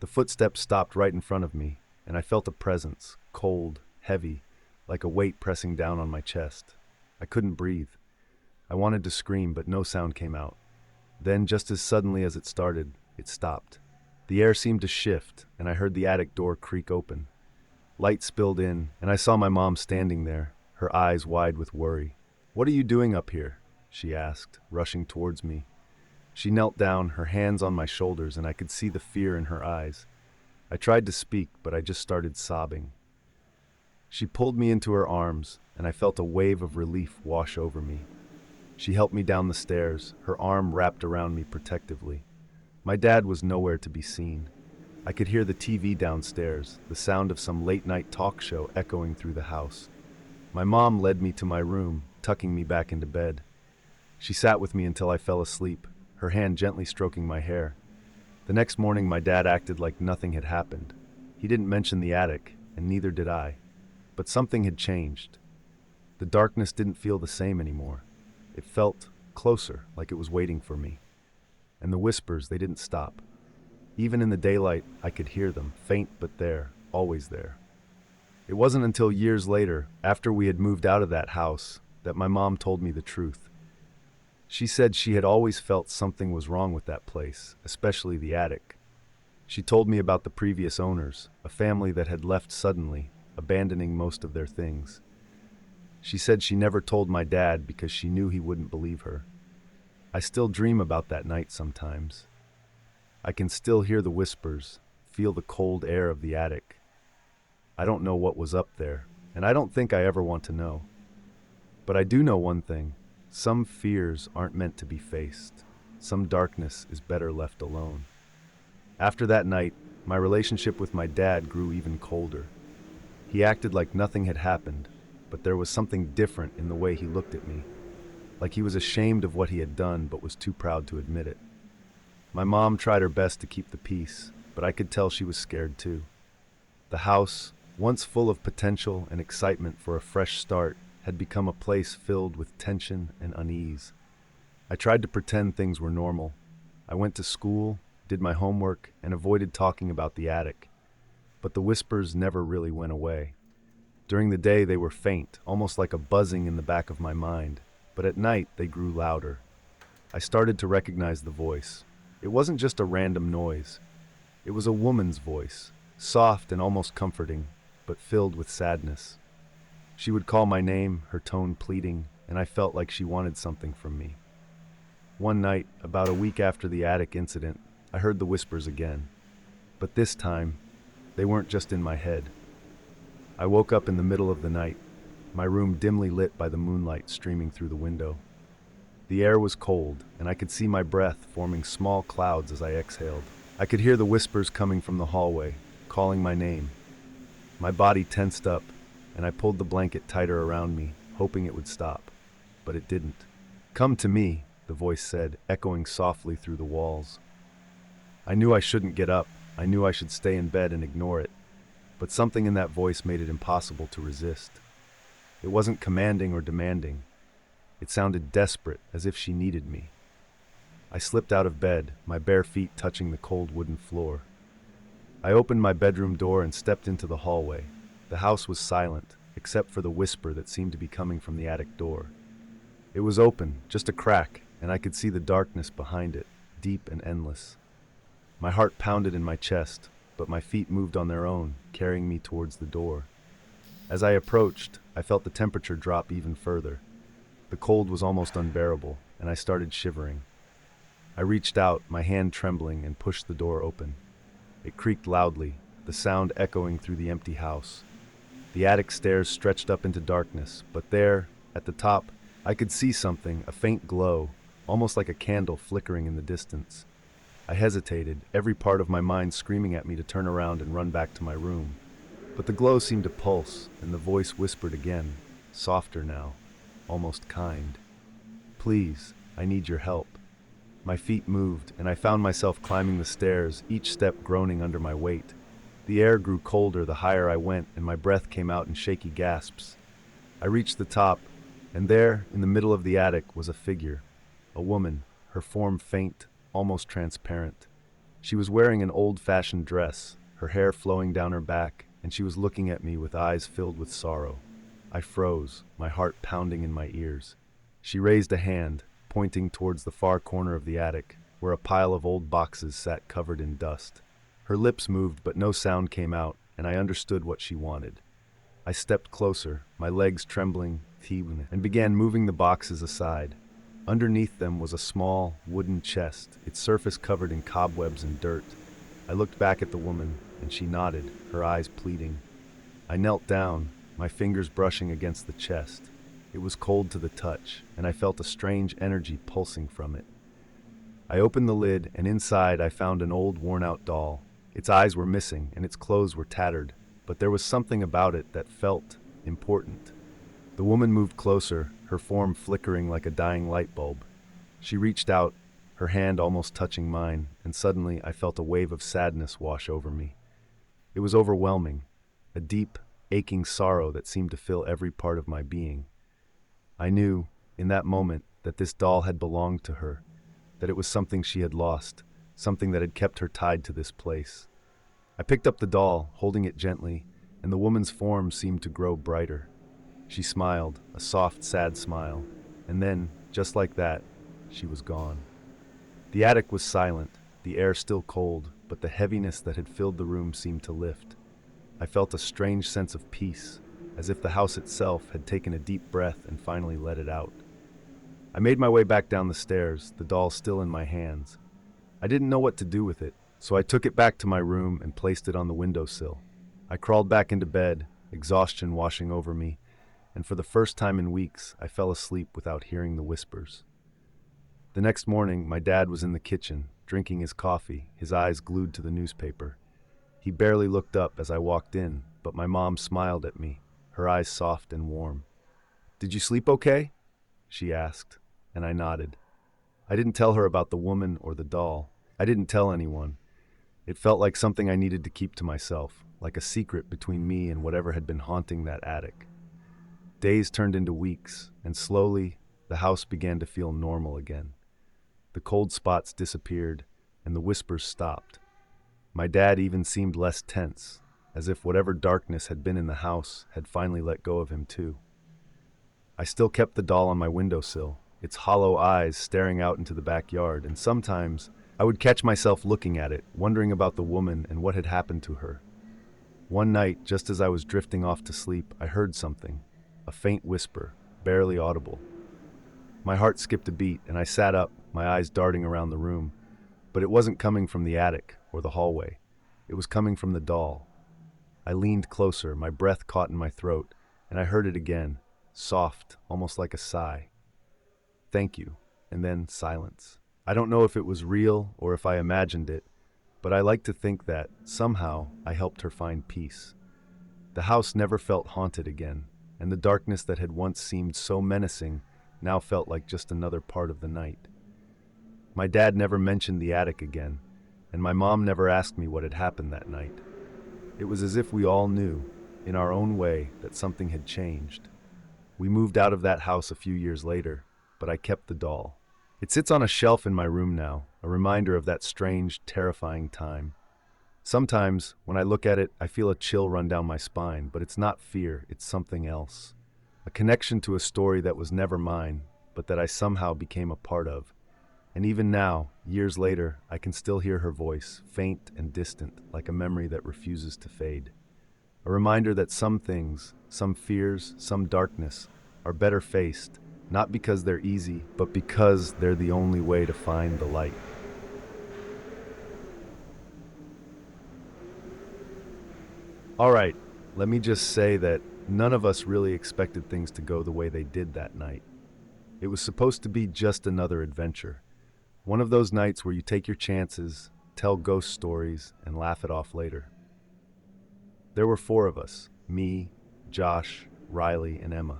The footsteps stopped right in front of me, and I felt a presence, cold, heavy, like a weight pressing down on my chest. I couldn't breathe. I wanted to scream, but no sound came out. Then, just as suddenly as it started, it stopped. The air seemed to shift, and I heard the attic door creak open. Light spilled in, and I saw my mom standing there, her eyes wide with worry. "What are you doing up here?" she asked, rushing towards me. She knelt down, her hands on my shoulders, and I could see the fear in her eyes. I tried to speak, but I just started sobbing. She pulled me into her arms, and I felt a wave of relief wash over me. She helped me down the stairs, her arm wrapped around me protectively. My dad was nowhere to be seen. I could hear the TV downstairs, the sound of some late-night talk show echoing through the house. My mom led me to my room, tucking me back into bed. She sat with me until I fell asleep, her hand gently stroking my hair. The next morning, my dad acted like nothing had happened. He didn't mention the attic, and neither did I. But something had changed. The darkness didn't feel the same anymore. It felt closer, like it was waiting for me. And the whispers, they didn't stop. Even in the daylight, I could hear them, faint but there, always there. It wasn't until years later, after we had moved out of that house, that my mom told me the truth. She said she had always felt something was wrong with that place, especially the attic. She told me about the previous owners, a family that had left suddenly, abandoning most of their things. She said she never told my dad because she knew he wouldn't believe her. I still dream about that night sometimes. I can still hear the whispers, feel the cold air of the attic. I don't know what was up there, and I don't think I ever want to know. But I do know one thing. Some fears aren't meant to be faced. Some darkness is better left alone. After that night, my relationship with my dad grew even colder. He acted like nothing had happened, but there was something different in the way he looked at me. Like he was ashamed of what he had done but was too proud to admit it. My mom tried her best to keep the peace, but I could tell she was scared too. The house, once full of potential and excitement for a fresh start, had become a place filled with tension and unease. I tried to pretend things were normal. I went to school, did my homework, and avoided talking about the attic. But the whispers never really went away. During the day they were faint, almost like a buzzing in the back of my mind, but at night they grew louder. I started to recognize the voice. It wasn't just a random noise. It was a woman's voice, soft and almost comforting, but filled with sadness. She would call my name, her tone pleading, and I felt like she wanted something from me. One night, about a week after the attic incident, I heard the whispers again. But this time, they weren't just in my head. I woke up in the middle of the night, my room dimly lit by the moonlight streaming through the window. The air was cold, and I could see my breath forming small clouds as I exhaled. I could hear the whispers coming from the hallway, calling my name. My body tensed up, and I pulled the blanket tighter around me, hoping it would stop. But it didn't. "Come to me," the voice said, echoing softly through the walls. I knew I shouldn't get up. I knew I should stay in bed and ignore it. But something in that voice made it impossible to resist. It wasn't commanding or demanding. It sounded desperate, as if she needed me. I slipped out of bed, my bare feet touching the cold wooden floor. I opened my bedroom door and stepped into the hallway. The house was silent, except for the whisper that seemed to be coming from the attic door. It was open, just a crack, and I could see the darkness behind it, deep and endless. My heart pounded in my chest, but my feet moved on their own, carrying me towards the door. As I approached, I felt the temperature drop even further. The cold was almost unbearable, and I started shivering. I reached out, my hand trembling, and pushed the door open. It creaked loudly, the sound echoing through the empty house. The attic stairs stretched up into darkness, but there, at the top, I could see something, a faint glow, almost like a candle flickering in the distance. I hesitated, every part of my mind screaming at me to turn around and run back to my room. But the glow seemed to pulse, and the voice whispered again, softer now, almost kind. Please, I need your help. My feet moved, and I found myself climbing the stairs, each step groaning under my weight. The air grew colder the higher I went, and my breath came out in shaky gasps. I reached the top, and there, in the middle of the attic, was a figure. A woman, her form faint, almost transparent. She was wearing an old-fashioned dress, her hair flowing down her back, and she was looking at me with eyes filled with sorrow. I froze, my heart pounding in my ears. She raised a hand, pointing towards the far corner of the attic, where a pile of old boxes sat covered in dust. Her lips moved, but no sound came out, and I understood what she wanted. I stepped closer, my legs trembling, and began moving the boxes aside. Underneath them was a small, wooden chest, its surface covered in cobwebs and dirt. I looked back at the woman, and she nodded, her eyes pleading. I knelt down, my fingers brushing against the chest. It was cold to the touch, and I felt a strange energy pulsing from it. I opened the lid, and inside I found an old, worn-out doll. Its eyes were missing, and its clothes were tattered, but there was something about it that felt important. The woman moved closer, her form flickering like a dying light bulb. She reached out, her hand almost touching mine, and suddenly I felt a wave of sadness wash over me. It was overwhelming, a deep, aching sorrow that seemed to fill every part of my being. I knew, in that moment, that this doll had belonged to her, that it was something she had lost, something that had kept her tied to this place. I picked up the doll, holding it gently, and the woman's form seemed to grow brighter. She smiled, a soft, sad smile, and then, just like that, she was gone. The attic was silent, the air still cold, but the heaviness that had filled the room seemed to lift. I felt a strange sense of peace, as if the house itself had taken a deep breath and finally let it out. I made my way back down the stairs, the doll still in my hands. I didn't know what to do with it, so I took it back to my room and placed it on the windowsill. I crawled back into bed, exhaustion washing over me, and for the first time in weeks, I fell asleep without hearing the whispers. The next morning, my dad was in the kitchen, drinking his coffee, his eyes glued to the newspaper. He barely looked up as I walked in, but my mom smiled at me, her eyes soft and warm. "Did you sleep okay?" she asked, and I nodded. I didn't tell her about the woman or the doll. I didn't tell anyone. It felt like something I needed to keep to myself, like a secret between me and whatever had been haunting that attic. Days turned into weeks, and slowly, the house began to feel normal again. The cold spots disappeared, and the whispers stopped. My dad even seemed less tense, as if whatever darkness had been in the house had finally let go of him too. I still kept the doll on my windowsill, its hollow eyes staring out into the backyard, and sometimes I would catch myself looking at it, wondering about the woman and what had happened to her. One night, just as I was drifting off to sleep, I heard something, a faint whisper, barely audible. My heart skipped a beat, and I sat up, my eyes darting around the room. But it wasn't coming from the attic or the hallway. It was coming from the doll. I leaned closer, my breath caught in my throat, and I heard it again, soft, almost like a sigh. "Thank you," and then silence. I don't know if it was real or if I imagined it, but I like to think that, somehow, I helped her find peace. The house never felt haunted again, and the darkness that had once seemed so menacing now felt like just another part of the night. My dad never mentioned the attic again, and my mom never asked me what had happened that night. It was as if we all knew, in our own way, that something had changed. We moved out of that house a few years later, but I kept the doll. It sits on a shelf in my room now, a reminder of that strange, terrifying time. Sometimes, when I look at it, I feel a chill run down my spine, but it's not fear, it's something else. A connection to a story that was never mine, but that I somehow became a part of. And even now, years later, I can still hear her voice, faint and distant, like a memory that refuses to fade. A reminder that some things, some fears, some darkness, are better faced, not because they're easy, but because they're the only way to find the light. All right, let me just say that none of us really expected things to go the way they did that night. It was supposed to be just another adventure. One of those nights where you take your chances, tell ghost stories, and laugh it off later. There were four of us: me, Josh, Riley, and Emma.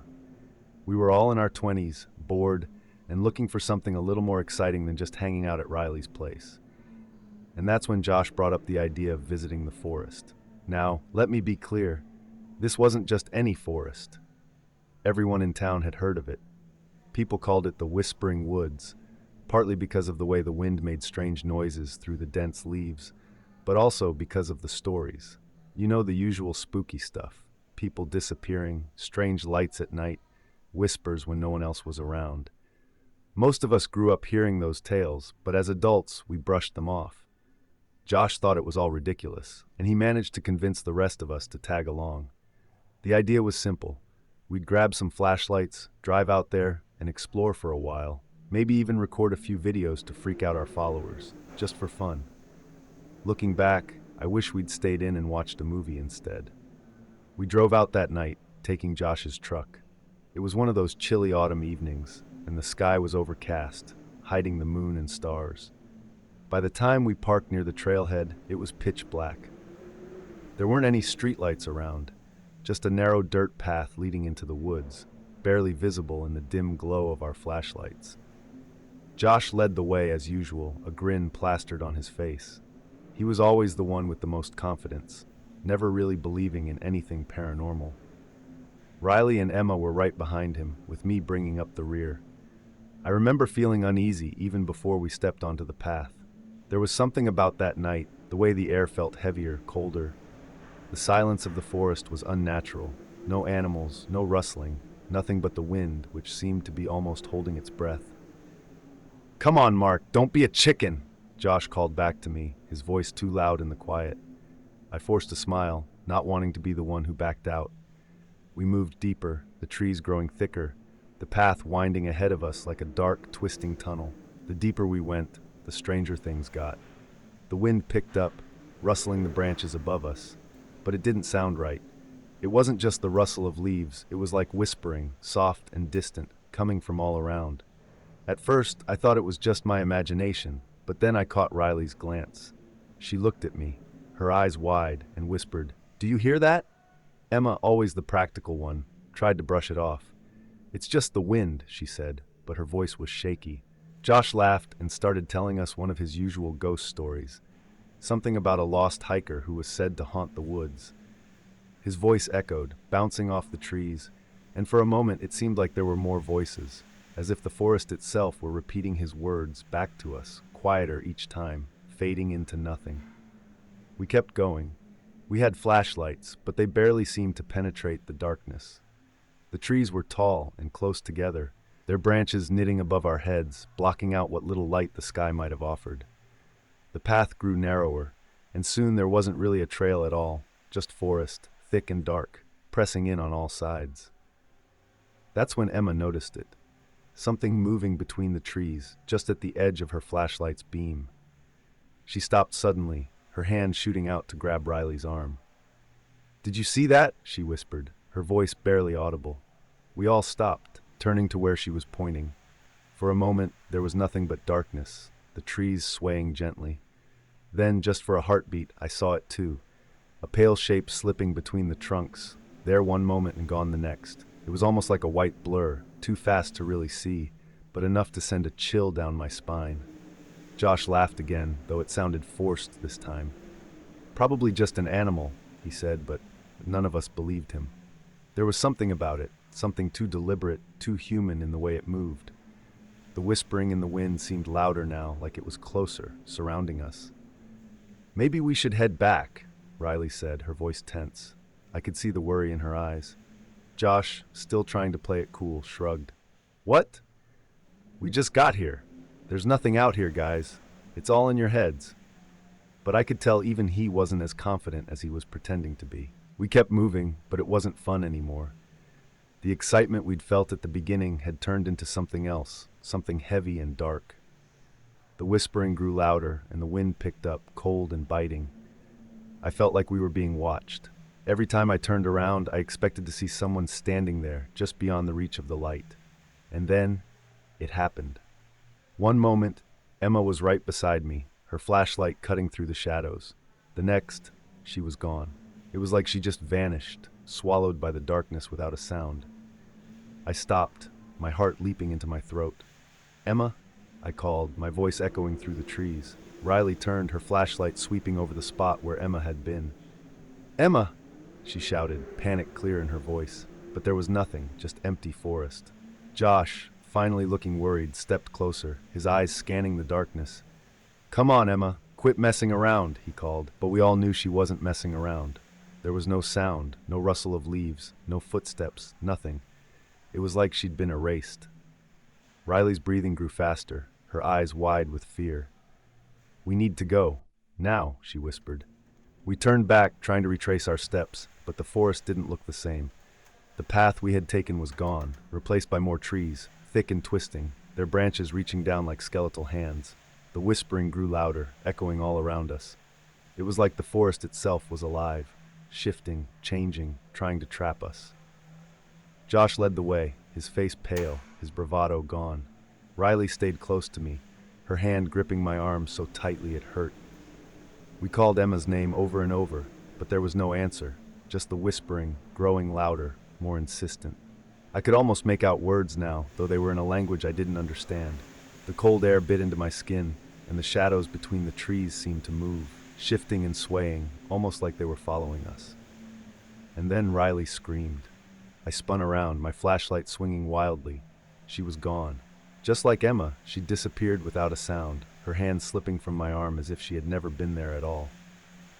We were all in our 20s, bored, and looking for something a little more exciting than just hanging out at Riley's place. And that's when Josh brought up the idea of visiting the forest. Now, let me be clear, this wasn't just any forest. Everyone in town had heard of it. People called it the Whispering Woods, partly because of the way the wind made strange noises through the dense leaves, but also because of the stories. You know, the usual spooky stuff: people disappearing, strange lights at night, whispers when no one else was around. Most of us grew up hearing those tales, but as adults, we brushed them off. Josh thought it was all ridiculous, and he managed to convince the rest of us to tag along. The idea was simple. We'd grab some flashlights, drive out there, and explore for a while, maybe even record a few videos to freak out our followers, just for fun. Looking back, I wish we'd stayed in and watched a movie instead. We drove out that night, taking Josh's truck. It was one of those chilly autumn evenings, and the sky was overcast, hiding the moon and stars. By the time we parked near the trailhead, it was pitch black. There weren't any streetlights around, just a narrow dirt path leading into the woods, barely visible in the dim glow of our flashlights. Josh led the way as usual, a grin plastered on his face. He was always the one with the most confidence, never really believing in anything paranormal. Riley and Emma were right behind him, with me bringing up the rear. I remember feeling uneasy even before we stepped onto the path. There was something about that night, the way the air felt heavier, colder. The silence of the forest was unnatural. No animals, no rustling, nothing but the wind, which seemed to be almost holding its breath. "Come on, Mark, don't be a chicken," Josh called back to me, his voice too loud in the quiet. I forced a smile, not wanting to be the one who backed out. We moved deeper, the trees growing thicker, the path winding ahead of us like a dark, twisting tunnel. The deeper we went, the stranger things got. The wind picked up, rustling the branches above us, but it didn't sound right. It wasn't just the rustle of leaves, it was like whispering, soft and distant, coming from all around. At first, I thought it was just my imagination, but then I caught Riley's glance. She looked at me, her eyes wide, and whispered, "Do you hear that?" Emma, always the practical one, tried to brush it off. "It's just the wind," she said, but her voice was shaky. Josh laughed and started telling us one of his usual ghost stories, something about a lost hiker who was said to haunt the woods. His voice echoed, bouncing off the trees, and for a moment it seemed like there were more voices, as if the forest itself were repeating his words back to us, quieter each time, fading into nothing. We kept going. We had flashlights, but they barely seemed to penetrate the darkness. The trees were tall and close together, their branches knitting above our heads, blocking out what little light the sky might have offered. The path grew narrower, and soon there wasn't really a trail at all, just forest, thick and dark, pressing in on all sides. That's when Emma noticed it. Something moving between the trees, just at the edge of her flashlight's beam. She stopped suddenly, her hand shooting out to grab Riley's arm. "Did you see that?" she whispered, her voice barely audible. We all stopped, turning to where she was pointing. For a moment, there was nothing but darkness, the trees swaying gently. Then, just for a heartbeat, I saw it too. A pale shape slipping between the trunks, there one moment and gone the next. It was almost like a white blur, too fast to really see, but enough to send a chill down my spine. Josh laughed again, though it sounded forced this time. "Probably just an animal," he said, but none of us believed him. There was something about it, something too deliberate, too human in the way it moved. The whispering in the wind seemed louder now, like it was closer, surrounding us. "Maybe we should head back," Riley said, her voice tense. I could see the worry in her eyes. Josh, still trying to play it cool, shrugged. "What? We just got here. There's nothing out here, guys. It's all in your heads." But I could tell even he wasn't as confident as he was pretending to be. We kept moving, but it wasn't fun anymore. The excitement we'd felt at the beginning had turned into something else, something heavy and dark. The whispering grew louder, and the wind picked up, cold and biting. I felt like we were being watched. Every time I turned around, I expected to see someone standing there, just beyond the reach of the light. And then, it happened. One moment, Emma was right beside me, her flashlight cutting through the shadows. The next, she was gone. It was like she just vanished, swallowed by the darkness without a sound. I stopped, my heart leaping into my throat. "Emma?" I called, my voice echoing through the trees. Riley turned, her flashlight sweeping over the spot where Emma had been. "Emma!" she shouted, panic clear in her voice. But there was nothing, just empty forest. Josh, finally looking worried, stepped closer, his eyes scanning the darkness. "Come on, Emma, quit messing around," he called, but we all knew she wasn't messing around. There was no sound, no rustle of leaves, no footsteps, nothing. It was like she'd been erased. Riley's breathing grew faster, her eyes wide with fear. "We need to go. Now," she whispered. We turned back, trying to retrace our steps, but the forest didn't look the same. The path we had taken was gone, replaced by more trees, thick and twisting, their branches reaching down like skeletal hands. The whispering grew louder, echoing all around us. It was like the forest itself was alive, shifting, changing, trying to trap us. Josh led the way, his face pale, his bravado gone. Riley stayed close to me, her hand gripping my arm so tightly it hurt. We called Emma's name over and over, but there was no answer, just the whispering, growing louder, more insistent. I could almost make out words now, though they were in a language I didn't understand. The cold air bit into my skin, and the shadows between the trees seemed to move, shifting and swaying, almost like they were following us. And then Riley screamed. I spun around, my flashlight swinging wildly. She was gone. Just like Emma, she disappeared without a sound, her hand slipping from my arm as if she had never been there at all.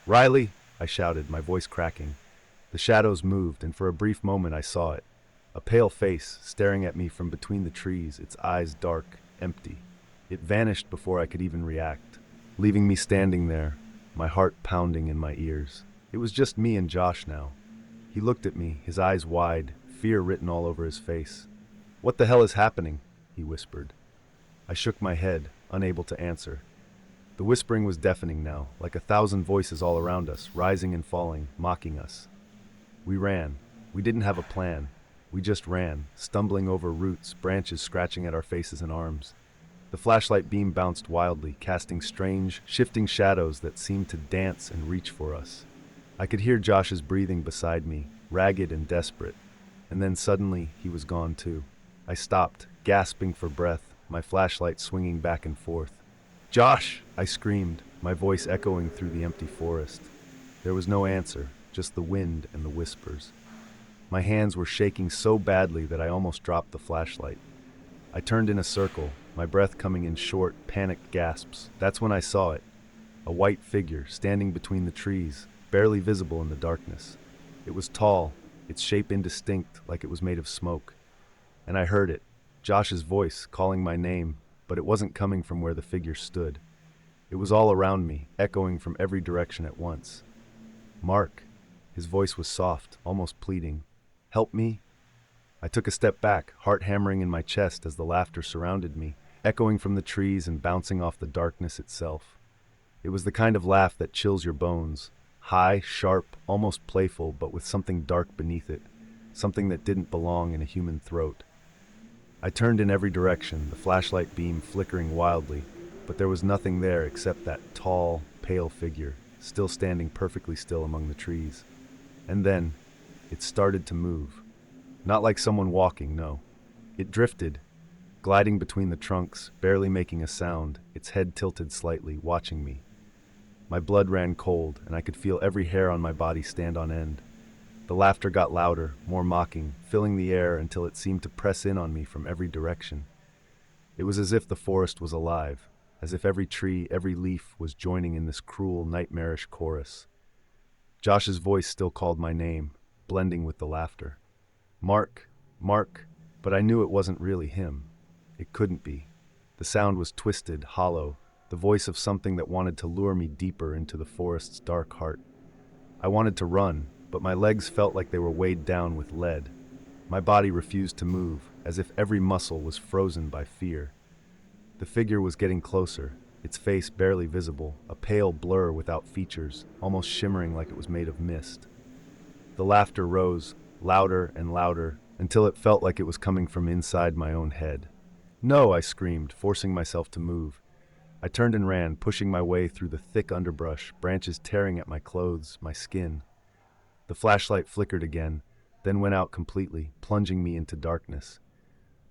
"Riley!" I shouted, my voice cracking. The shadows moved, and for a brief moment I saw it. A pale face staring at me from between the trees, its eyes dark, empty. It vanished before I could even react, leaving me standing there, my heart pounding in my ears. It was just me and Josh now. He looked at me, his eyes wide, fear written all over his face. "What the hell is happening?" he whispered. I shook my head, unable to answer. The whispering was deafening now, like 1,000 voices all around us, rising and falling, mocking us. We ran. We didn't have a plan. We just ran, stumbling over roots, branches scratching at our faces and arms. The flashlight beam bounced wildly, casting strange, shifting shadows that seemed to dance and reach for us. I could hear Josh's breathing beside me, ragged and desperate. And then suddenly, he was gone too. I stopped, gasping for breath, my flashlight swinging back and forth. "Josh!" I screamed, my voice echoing through the empty forest. There was no answer, just the wind and the whispers. My hands were shaking so badly that I almost dropped the flashlight. I turned in a circle, my breath coming in short, panicked gasps. That's when I saw it. A white figure standing between the trees, barely visible in the darkness. It was tall, its shape indistinct, like it was made of smoke. And I heard it, Josh's voice calling my name, but it wasn't coming from where the figure stood. It was all around me, echoing from every direction at once. "Mark." His voice was soft, almost pleading. "Help me?" I took a step back, heart hammering in my chest as the laughter surrounded me, echoing from the trees and bouncing off the darkness itself. It was the kind of laugh that chills your bones, high, sharp, almost playful, but with something dark beneath it, something that didn't belong in a human throat. I turned in every direction, the flashlight beam flickering wildly, but there was nothing there except that tall, pale figure, still standing perfectly still among the trees. And then, it started to move. Not like someone walking, no. It drifted, gliding between the trunks, barely making a sound, its head tilted slightly, watching me. My blood ran cold, and I could feel every hair on my body stand on end. The laughter got louder, more mocking, filling the air until it seemed to press in on me from every direction. It was as if the forest was alive, as if every tree, every leaf was joining in this cruel, nightmarish chorus. Josh's voice still called my name, blending with the laughter. "Mark, Mark," but I knew it wasn't really him. It couldn't be. The sound was twisted, hollow, the voice of something that wanted to lure me deeper into the forest's dark heart. I wanted to run, but my legs felt like they were weighed down with lead. My body refused to move, as if every muscle was frozen by fear. The figure was getting closer, its face barely visible, a pale blur without features, almost shimmering like it was made of mist. The laughter rose, louder and louder, until it felt like it was coming from inside my own head. "No," I screamed, forcing myself to move. I turned and ran, pushing my way through the thick underbrush, branches tearing at my clothes, my skin. The flashlight flickered again, then went out completely, plunging me into darkness.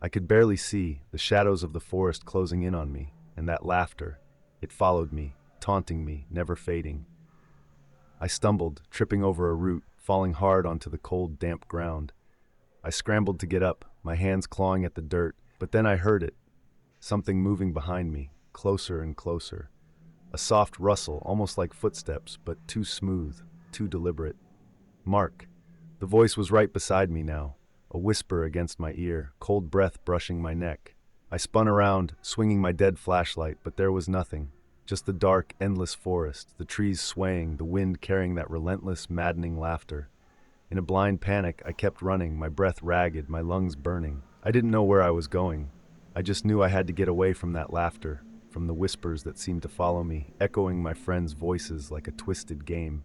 I could barely see, the shadows of the forest closing in on me, and that laughter. It followed me, taunting me, never fading. I stumbled, tripping over a root, falling hard onto the cold, damp ground. I scrambled to get up, my hands clawing at the dirt, but then I heard it. Something moving behind me, closer and closer. A soft rustle, almost like footsteps, but too smooth, too deliberate. Mark. The voice was right beside me now, a whisper against my ear, cold breath brushing my neck. I spun around, swinging my dead flashlight, but there was nothing. Just the dark, endless forest, the trees swaying, the wind carrying that relentless, maddening laughter. In a blind panic, I kept running, my breath ragged, my lungs burning. I didn't know where I was going. I just knew I had to get away from that laughter, from the whispers that seemed to follow me, echoing my friends' voices like a twisted game.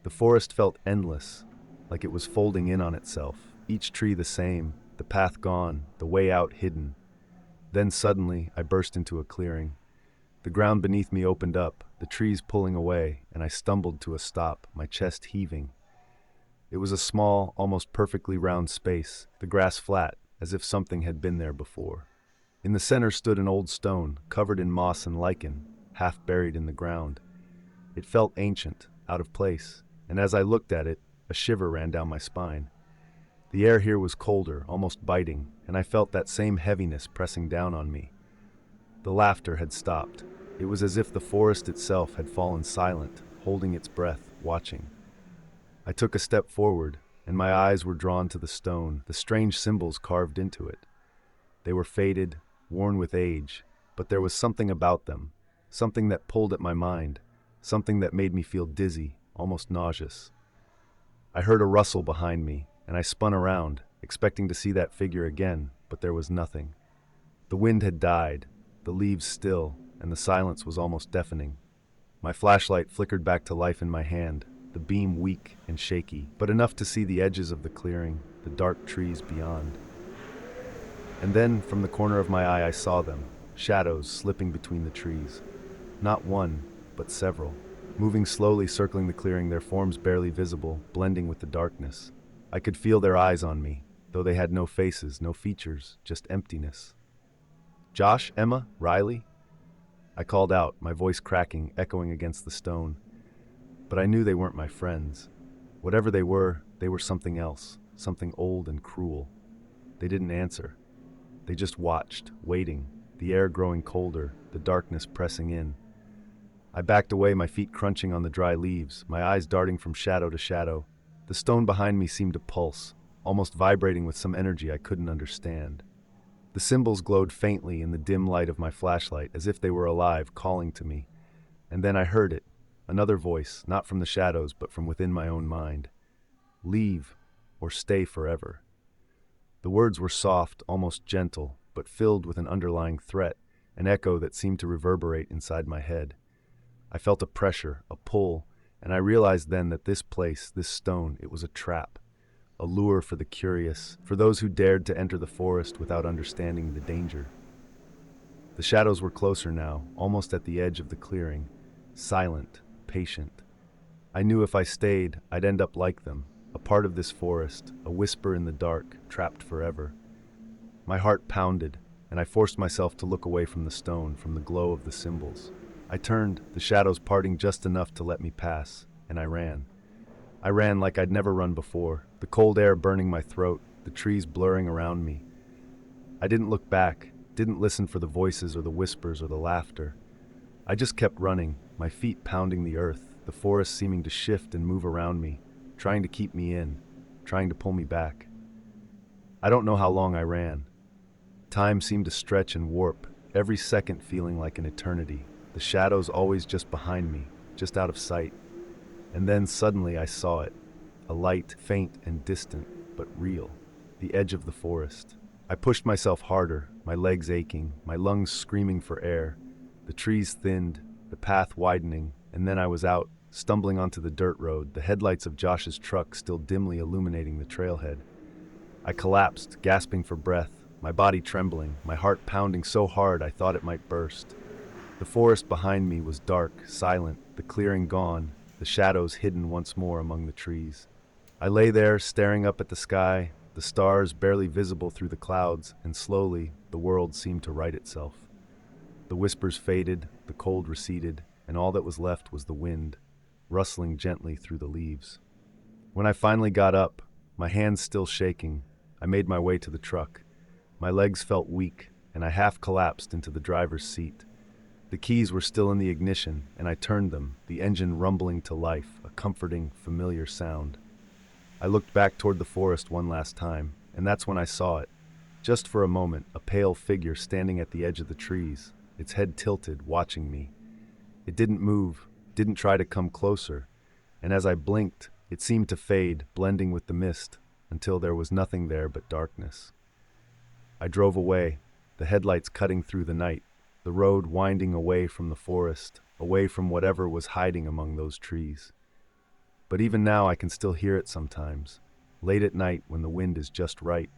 The forest felt endless, like it was folding in on itself, each tree the same, the path gone, the way out hidden. Then suddenly, I burst into a clearing. The ground beneath me opened up, the trees pulling away, and I stumbled to a stop, my chest heaving. It was a small, almost perfectly round space, the grass flat, as if something had been there before. In the center stood an old stone, covered in moss and lichen, half buried in the ground. It felt ancient, out of place, and as I looked at it, a shiver ran down my spine. The air here was colder, almost biting, and I felt that same heaviness pressing down on me. The laughter had stopped. It was as if the forest itself had fallen silent, holding its breath, watching. I took a step forward, and my eyes were drawn to the stone, the strange symbols carved into it. They were faded, worn with age, but there was something about them, something that pulled at my mind, something that made me feel dizzy, almost nauseous. I heard a rustle behind me, and I spun around, expecting to see that figure again, but there was nothing. The wind had died, the leaves still, and the silence was almost deafening. My flashlight flickered back to life in my hand, the beam weak and shaky, but enough to see the edges of the clearing, the dark trees beyond. And then, from the corner of my eye, I saw them, shadows slipping between the trees. Not one, but several. Moving slowly, circling the clearing, their forms barely visible, blending with the darkness. I could feel their eyes on me, though they had no faces, no features, just emptiness. Josh, Emma, Riley? I called out, my voice cracking, echoing against the stone. But I knew they weren't my friends. Whatever they were something else, something old and cruel. They didn't answer. They just watched, waiting, the air growing colder, the darkness pressing in. I backed away, my feet crunching on the dry leaves, my eyes darting from shadow to shadow. The stone behind me seemed to pulse, almost vibrating with some energy I couldn't understand. The symbols glowed faintly in the dim light of my flashlight, as if they were alive, calling to me. And then I heard it, another voice, not from the shadows, but from within my own mind. Leave, or stay forever. The words were soft, almost gentle, but filled with an underlying threat, an echo that seemed to reverberate inside my head. I felt a pressure, a pull, and I realized then that this place, this stone, it was a trap, a lure for the curious, for those who dared to enter the forest without understanding the danger. The shadows were closer now, almost at the edge of the clearing, silent, patient. I knew if I stayed, I'd end up like them, a part of this forest, a whisper in the dark, trapped forever. My heart pounded, and I forced myself to look away from the stone, from the glow of the symbols. I turned, the shadows parting just enough to let me pass, and I ran. I ran like I'd never run before, the cold air burning my throat, the trees blurring around me. I didn't look back, didn't listen for the voices or the whispers or the laughter. I just kept running, my feet pounding the earth, the forest seeming to shift and move around me, trying to keep me in, trying to pull me back. I don't know how long I ran. Time seemed to stretch and warp, every second feeling like an eternity, the shadows always just behind me, just out of sight. And then suddenly I saw it, a light, faint and distant, but real, the edge of the forest. I pushed myself harder, my legs aching, my lungs screaming for air. The trees thinned, the path widening, and then I was out, stumbling onto the dirt road, the headlights of Josh's truck still dimly illuminating the trailhead. I collapsed, gasping for breath, my body trembling, my heart pounding so hard I thought it might burst. The forest behind me was dark, silent, the clearing gone, the shadows hidden once more among the trees. I lay there, staring up at the sky, the stars barely visible through the clouds, and slowly the world seemed to right itself. The whispers faded, the cold receded, and all that was left was the wind, rustling gently through the leaves. When I finally got up, my hands still shaking, I made my way to the truck. My legs felt weak, and I half collapsed into the driver's seat. The keys were still in the ignition, and I turned them, the engine rumbling to life, a comforting, familiar sound. I looked back toward the forest one last time, and that's when I saw it. Just for a moment, a pale figure standing at the edge of the trees, its head tilted, watching me. It didn't move, didn't try to come closer, and as I blinked, it seemed to fade, blending with the mist, until there was nothing there but darkness. I drove away, the headlights cutting through the night, the road winding away from the forest, away from whatever was hiding among those trees. But even now I can still hear it sometimes, late at night when the wind is just right,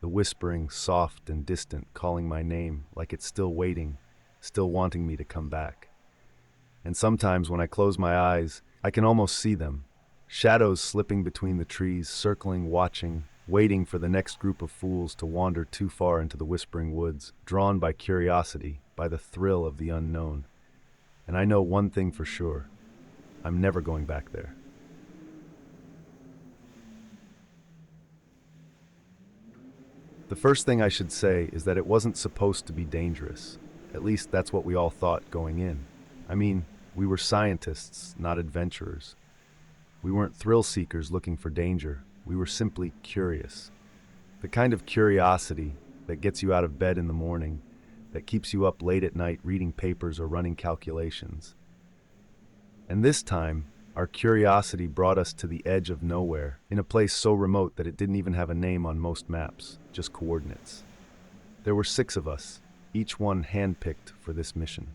the whispering, soft and distant, calling my name like it's still waiting, still wanting me to come back. And sometimes when I close my eyes, I can almost see them, shadows slipping between the trees, circling, watching, waiting for the next group of fools to wander too far into the whispering woods, drawn by curiosity, by the thrill of the unknown. And I know one thing for sure, I'm never going back there. The first thing I should say is that it wasn't supposed to be dangerous. At least that's what we all thought going in. I mean, we were scientists, not adventurers. We weren't thrill seekers looking for danger. We were simply curious. The kind of curiosity that gets you out of bed in the morning, that keeps you up late at night reading papers or running calculations. And this time, our curiosity brought us to the edge of nowhere, in a place so remote that it didn't even have a name on most maps, just coordinates. There were 6 of us, each one handpicked for this mission.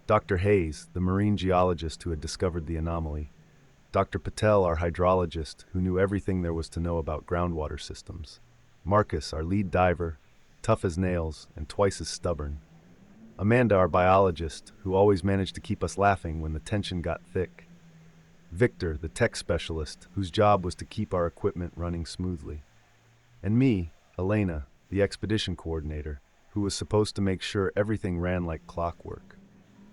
Dr. Hayes, the marine geologist who had discovered the anomaly, Dr. Patel, our hydrologist, who knew everything there was to know about groundwater systems, Marcus, our lead diver, tough as nails and twice as stubborn, Amanda, our biologist, who always managed to keep us laughing when the tension got thick, Victor, the tech specialist, whose job was to keep our equipment running smoothly, and me, Elena, the expedition coordinator, who was supposed to make sure everything ran like clockwork.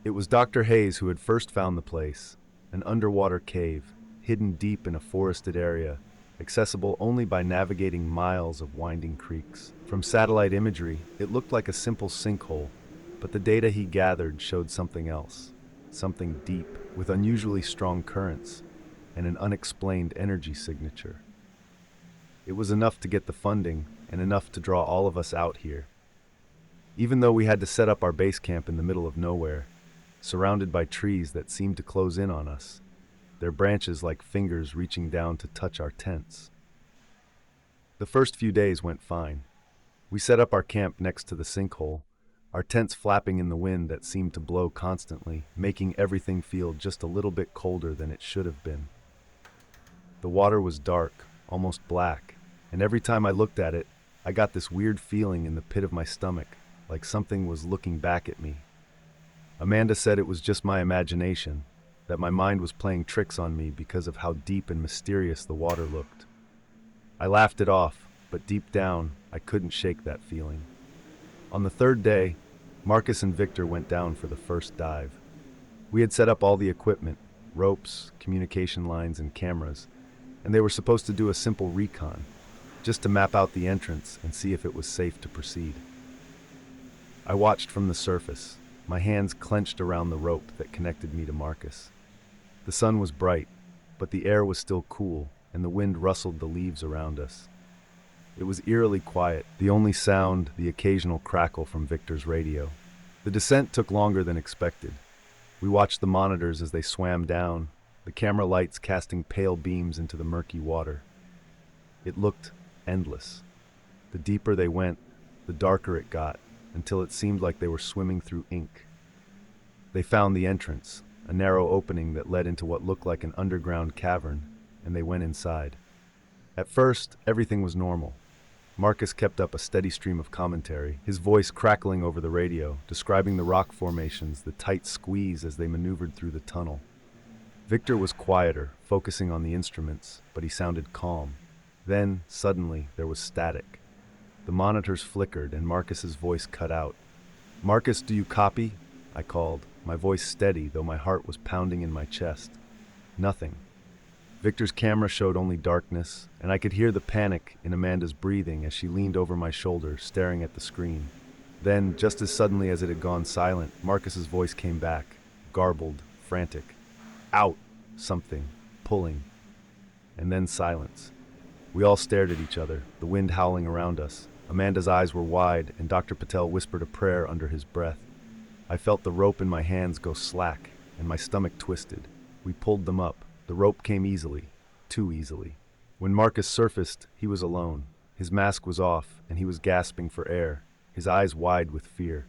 It was Dr. Hayes who had first found the place, an underwater cave, hidden deep in a forested area, accessible only by navigating miles of winding creeks. From satellite imagery, it looked like a simple sinkhole, but the data he gathered showed something else, something deep, with unusually strong currents, and an unexplained energy signature. It was enough to get the funding, and enough to draw all of us out here. Even though we had to set up our base camp in the middle of nowhere, surrounded by trees that seemed to close in on us, their branches like fingers reaching down to touch our tents. The first few days went fine. We set up our camp next to the sinkhole, our tents flapping in the wind that seemed to blow constantly, making everything feel just a little bit colder than it should have been. The water was dark, almost black, and every time I looked at it, I got this weird feeling in the pit of my stomach, like something was looking back at me. Amanda said it was just my imagination, that my mind was playing tricks on me because of how deep and mysterious the water looked. I laughed it off, but deep down, I couldn't shake that feeling. On the 3rd day, Marcus and Victor went down for the first dive. We had set up all the equipment, ropes, communication lines, and cameras, and they were supposed to do a simple recon, just to map out the entrance and see if it was safe to proceed. I watched from the surface, my hands clenched around the rope that connected me to Marcus. The sun was bright, but the air was still cool, and the wind rustled the leaves around us. It was eerily quiet, the only sound the occasional crackle from Victor's radio. The descent took longer than expected. We watched the monitors as they swam down, the camera lights casting pale beams into the murky water. It looked endless. The deeper they went, the darker it got, until it seemed like they were swimming through ink. They found the entrance, a narrow opening that led into what looked like an underground cavern, and they went inside. At first, everything was normal. Marcus kept up a steady stream of commentary, his voice crackling over the radio, describing the rock formations, the tight squeeze as they maneuvered through the tunnel. Victor was quieter, focusing on the instruments, but he sounded calm. Then, suddenly, there was static. The monitors flickered and Marcus's voice cut out. "Marcus, do you copy?" I called, my voice steady, though my heart was pounding in my chest. Nothing. Victor's camera showed only darkness, and I could hear the panic in Amanda's breathing as she leaned over my shoulder, staring at the screen. Then, just as suddenly as it had gone silent, Marcus's voice came back, garbled, frantic. "Out!" Something, pulling. And then silence. We all stared at each other, the wind howling around us. Amanda's eyes were wide, and Dr. Patel whispered a prayer under his breath. I felt the rope in my hands go slack, and my stomach twisted. We pulled them up. The rope came easily, too easily. When Marcus surfaced, he was alone. His mask was off, and he was gasping for air, his eyes wide with fear.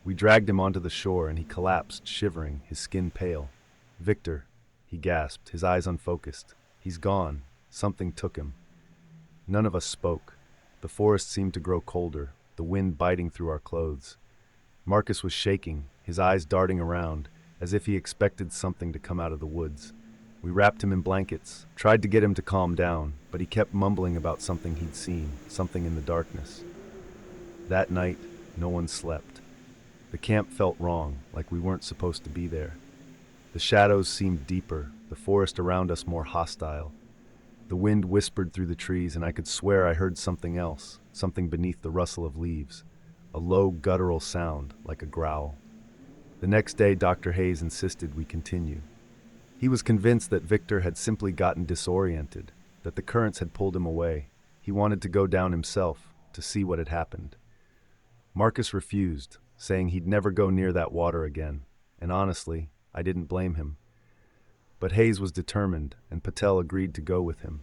We dragged him onto the shore, and he collapsed, shivering, his skin pale. "Victor," he gasped, his eyes unfocused. "He's gone. Something took him." None of us spoke. The forest seemed to grow colder, the wind biting through our clothes. Marcus was shaking, his eyes darting around, as if he expected something to come out of the woods. We wrapped him in blankets, tried to get him to calm down, but he kept mumbling about something he'd seen, something in the darkness. That night, no one slept. The camp felt wrong, like we weren't supposed to be there. The shadows seemed deeper, the forest around us more hostile. The wind whispered through the trees, and I could swear I heard something else, something beneath the rustle of leaves, a low guttural sound, like a growl. The next day, Dr. Hayes insisted we continue. He was convinced that Victor had simply gotten disoriented, that the currents had pulled him away. He wanted to go down himself, to see what had happened. Marcus refused, saying he'd never go near that water again, and honestly, I didn't blame him. But Hayes was determined, and Patel agreed to go with him.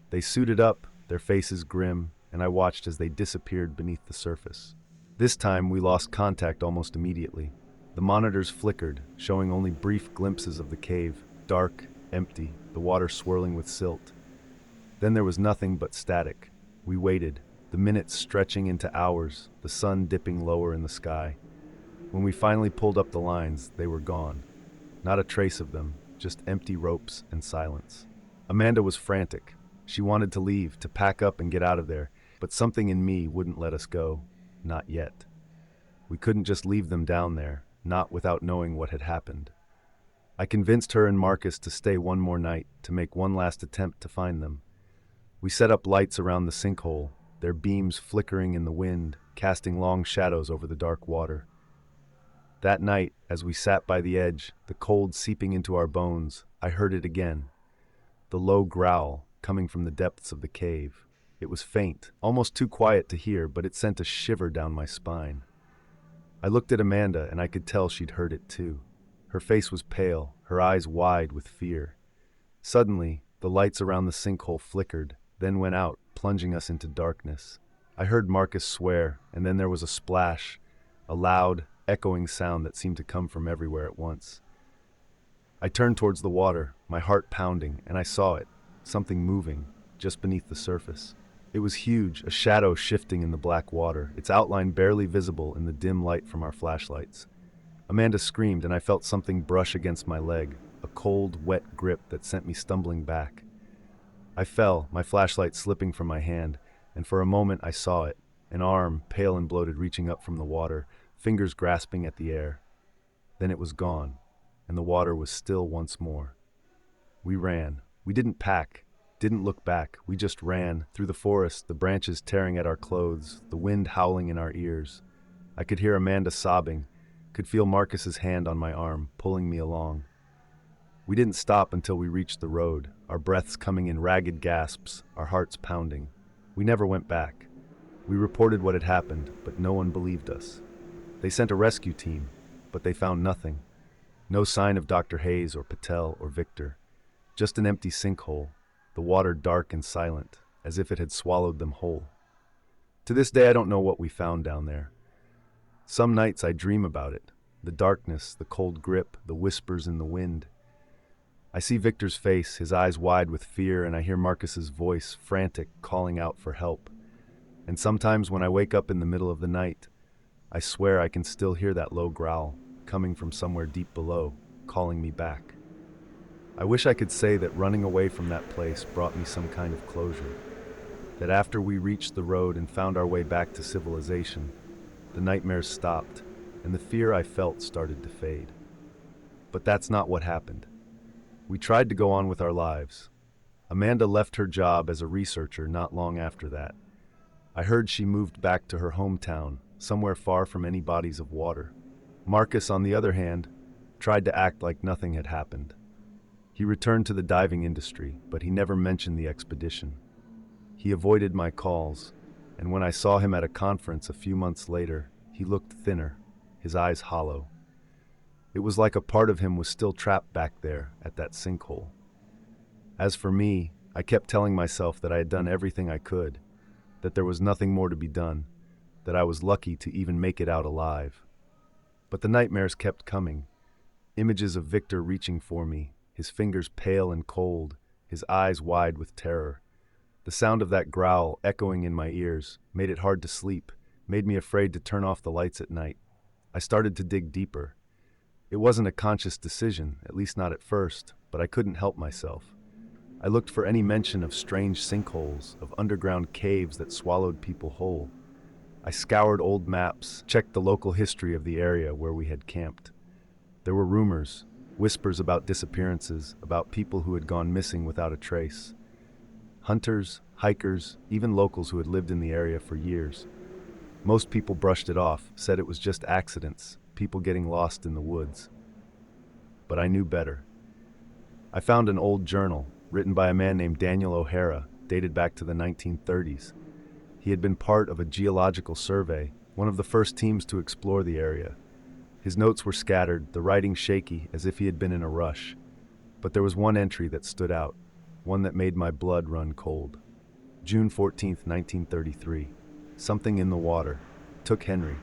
They suited up, their faces grim, and I watched as they disappeared beneath the surface. This time, we lost contact almost immediately. The monitors flickered, showing only brief glimpses of the cave, dark, empty, the water swirling with silt. Then there was nothing but static. We waited, the minutes stretching into hours, the sun dipping lower in the sky. When we finally pulled up the lines, they were gone. Not a trace of them, just empty ropes and silence. Amanda was frantic. She wanted to leave, to pack up and get out of there, but something in me wouldn't let us go. Not yet. We couldn't just leave them down there, not without knowing what had happened. I convinced her and Marcus to stay one more night, to make one last attempt to find them. We set up lights around the sinkhole, their beams flickering in the wind, casting long shadows over the dark water. That night, as we sat by the edge, the cold seeping into our bones, I heard it again. The low growl, coming from the depths of the cave. It was faint, almost too quiet to hear, but it sent a shiver down my spine. I looked at Amanda, and I could tell she'd heard it too. Her face was pale, her eyes wide with fear. Suddenly, the lights around the sinkhole flickered, then went out, plunging us into darkness. I heard Marcus swear, and then there was a splash, a loud, echoing sound that seemed to come from everywhere at once. I turned towards the water, my heart pounding, and I saw it, something moving, just beneath the surface. It was huge, a shadow shifting in the black water, its outline barely visible in the dim light from our flashlights. Amanda screamed, and I felt something brush against my leg, a cold, wet grip that sent me stumbling back. I fell, my flashlight slipping from my hand, and for a moment I saw it, an arm, pale and bloated, reaching up from the water, fingers grasping at the air. Then it was gone, and the water was still once more. We ran. We didn't pack, didn't look back. We just ran, through the forest, the branches tearing at our clothes, the wind howling in our ears. I could hear Amanda sobbing, could feel Marcus's hand on my arm, pulling me along. We didn't stop until we reached the road, our breaths coming in ragged gasps, our hearts pounding. We never went back. We reported what had happened, but no one believed us. They sent a rescue team, but they found nothing. No sign of Dr. Hayes or Patel or Victor. Just an empty sinkhole, the water dark and silent, as if it had swallowed them whole. To this day, I don't know what we found down there. Some nights I dream about it, the darkness, the cold grip, the whispers in the wind. I see Victor's face, his eyes wide with fear, and I hear Marcus's voice, frantic, calling out for help. And sometimes when I wake up in the middle of the night, I swear I can still hear that low growl coming from somewhere deep below, calling me back. I wish I could say that running away from that place brought me some kind of closure, that after we reached the road and found our way back to civilization, the nightmares stopped and the fear I felt started to fade. But that's not what happened. We tried to go on with our lives. Amanda left her job as a researcher not long after that. I heard she moved back to her hometown, somewhere far from any bodies of water. Marcus, on the other hand, tried to act like nothing had happened. He returned to the diving industry, but he never mentioned the expedition. He avoided my calls, and when I saw him at a conference a few months later, he looked thinner, his eyes hollow. It was like a part of him was still trapped back there at that sinkhole. As for me, I kept telling myself that I had done everything I could, that there was nothing more to be done, that I was lucky to even make it out alive. But the nightmares kept coming, images of Victor reaching for me, his fingers pale and cold, his eyes wide with terror. The sound of that growl echoing in my ears made it hard to sleep, made me afraid to turn off the lights at night. I started to dig deeper. It wasn't a conscious decision, at least not at first, but I couldn't help myself. I looked for any mention of strange sinkholes, of underground caves that swallowed people whole. I scoured old maps, checked the local history of the area where we had camped. There were rumors, whispers about disappearances, about people who had gone missing without a trace. Hunters, hikers, even locals who had lived in the area for years. Most people brushed it off, said it was just accidents, people getting lost in the woods. But I knew better. I found an old journal, written by a man named Daniel O'Hara, dated back to the 1930s. He had been part of a geological survey, one of the first teams to explore the area. His notes were scattered, the writing shaky, as if he had been in a rush. But there was one entry that stood out, one that made my blood run cold. June 14th, 1933. Something in the water. Took Henry.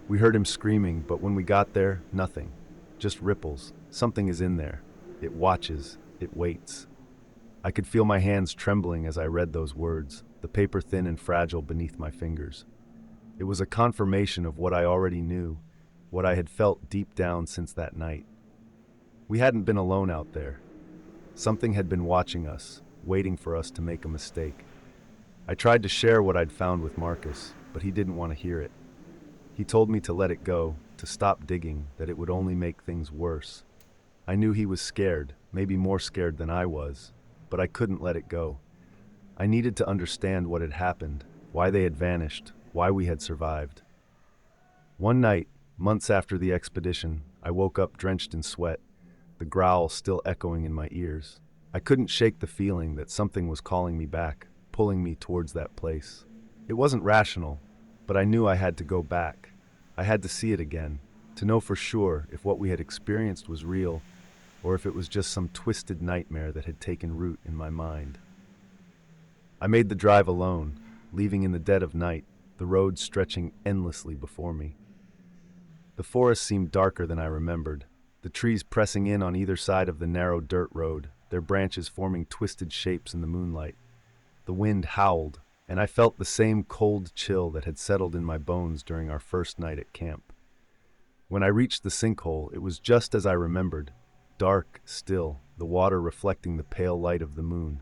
We heard him screaming, but when we got there, nothing. Just ripples. Something is in there. It watches. It waits. I could feel my hands trembling as I read those words, the paper thin and fragile beneath my fingers. It was a confirmation of what I already knew, what I had felt deep down since that night. We hadn't been alone out there. Something had been watching us, waiting for us to make a mistake. I tried to share what I'd found with Marcus, but he didn't want to hear it. He told me to let it go, to stop digging, that it would only make things worse. I knew he was scared, maybe more scared than I was, but I couldn't let it go. I needed to understand what had happened, why they had vanished, why we had survived. One night, months after the expedition, I woke up drenched in sweat, the growl still echoing in my ears. I couldn't shake the feeling that something was calling me back, pulling me towards that place. It wasn't rational, but I knew I had to go back. I had to see it again, to know for sure if what we had experienced was real, or if it was just some twisted nightmare that had taken root in my mind. I made the drive alone, leaving in the dead of night, the road stretching endlessly before me. The forest seemed darker than I remembered, the trees pressing in on either side of the narrow dirt road, their branches forming twisted shapes in the moonlight. The wind howled, and I felt the same cold chill that had settled in my bones during our first night at camp. When I reached the sinkhole, it was just as I remembered, dark, still, the water reflecting the pale light of the moon.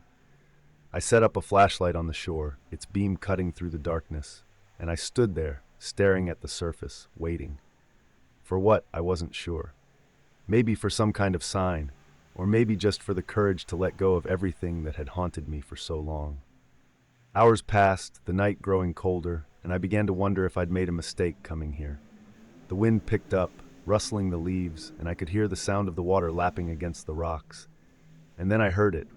I set up a flashlight on the shore, its beam cutting through the darkness, and I stood there, staring at the surface, waiting. For what, I wasn't sure. Maybe for some kind of sign, or maybe just for the courage to let go of everything that had haunted me for so long. Hours passed, the night growing colder, and I began to wonder if I'd made a mistake coming here. The wind picked up, rustling the leaves, and I could hear the sound of the water lapping against the rocks. And then I heard it,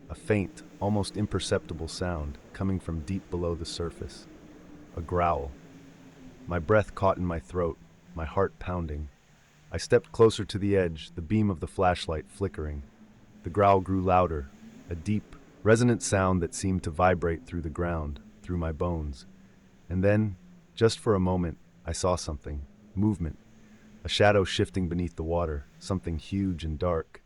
a faint, almost imperceptible sound coming from deep below the surface. A growl. My breath caught in my throat, my heart pounding. I stepped closer to the edge, the beam of the flashlight flickering. The growl grew louder, a deep, resonant sound that seemed to vibrate through the ground, through my bones. And then, just for a moment, I saw something. Movement. A shadow shifting beneath the water, something huge and dark.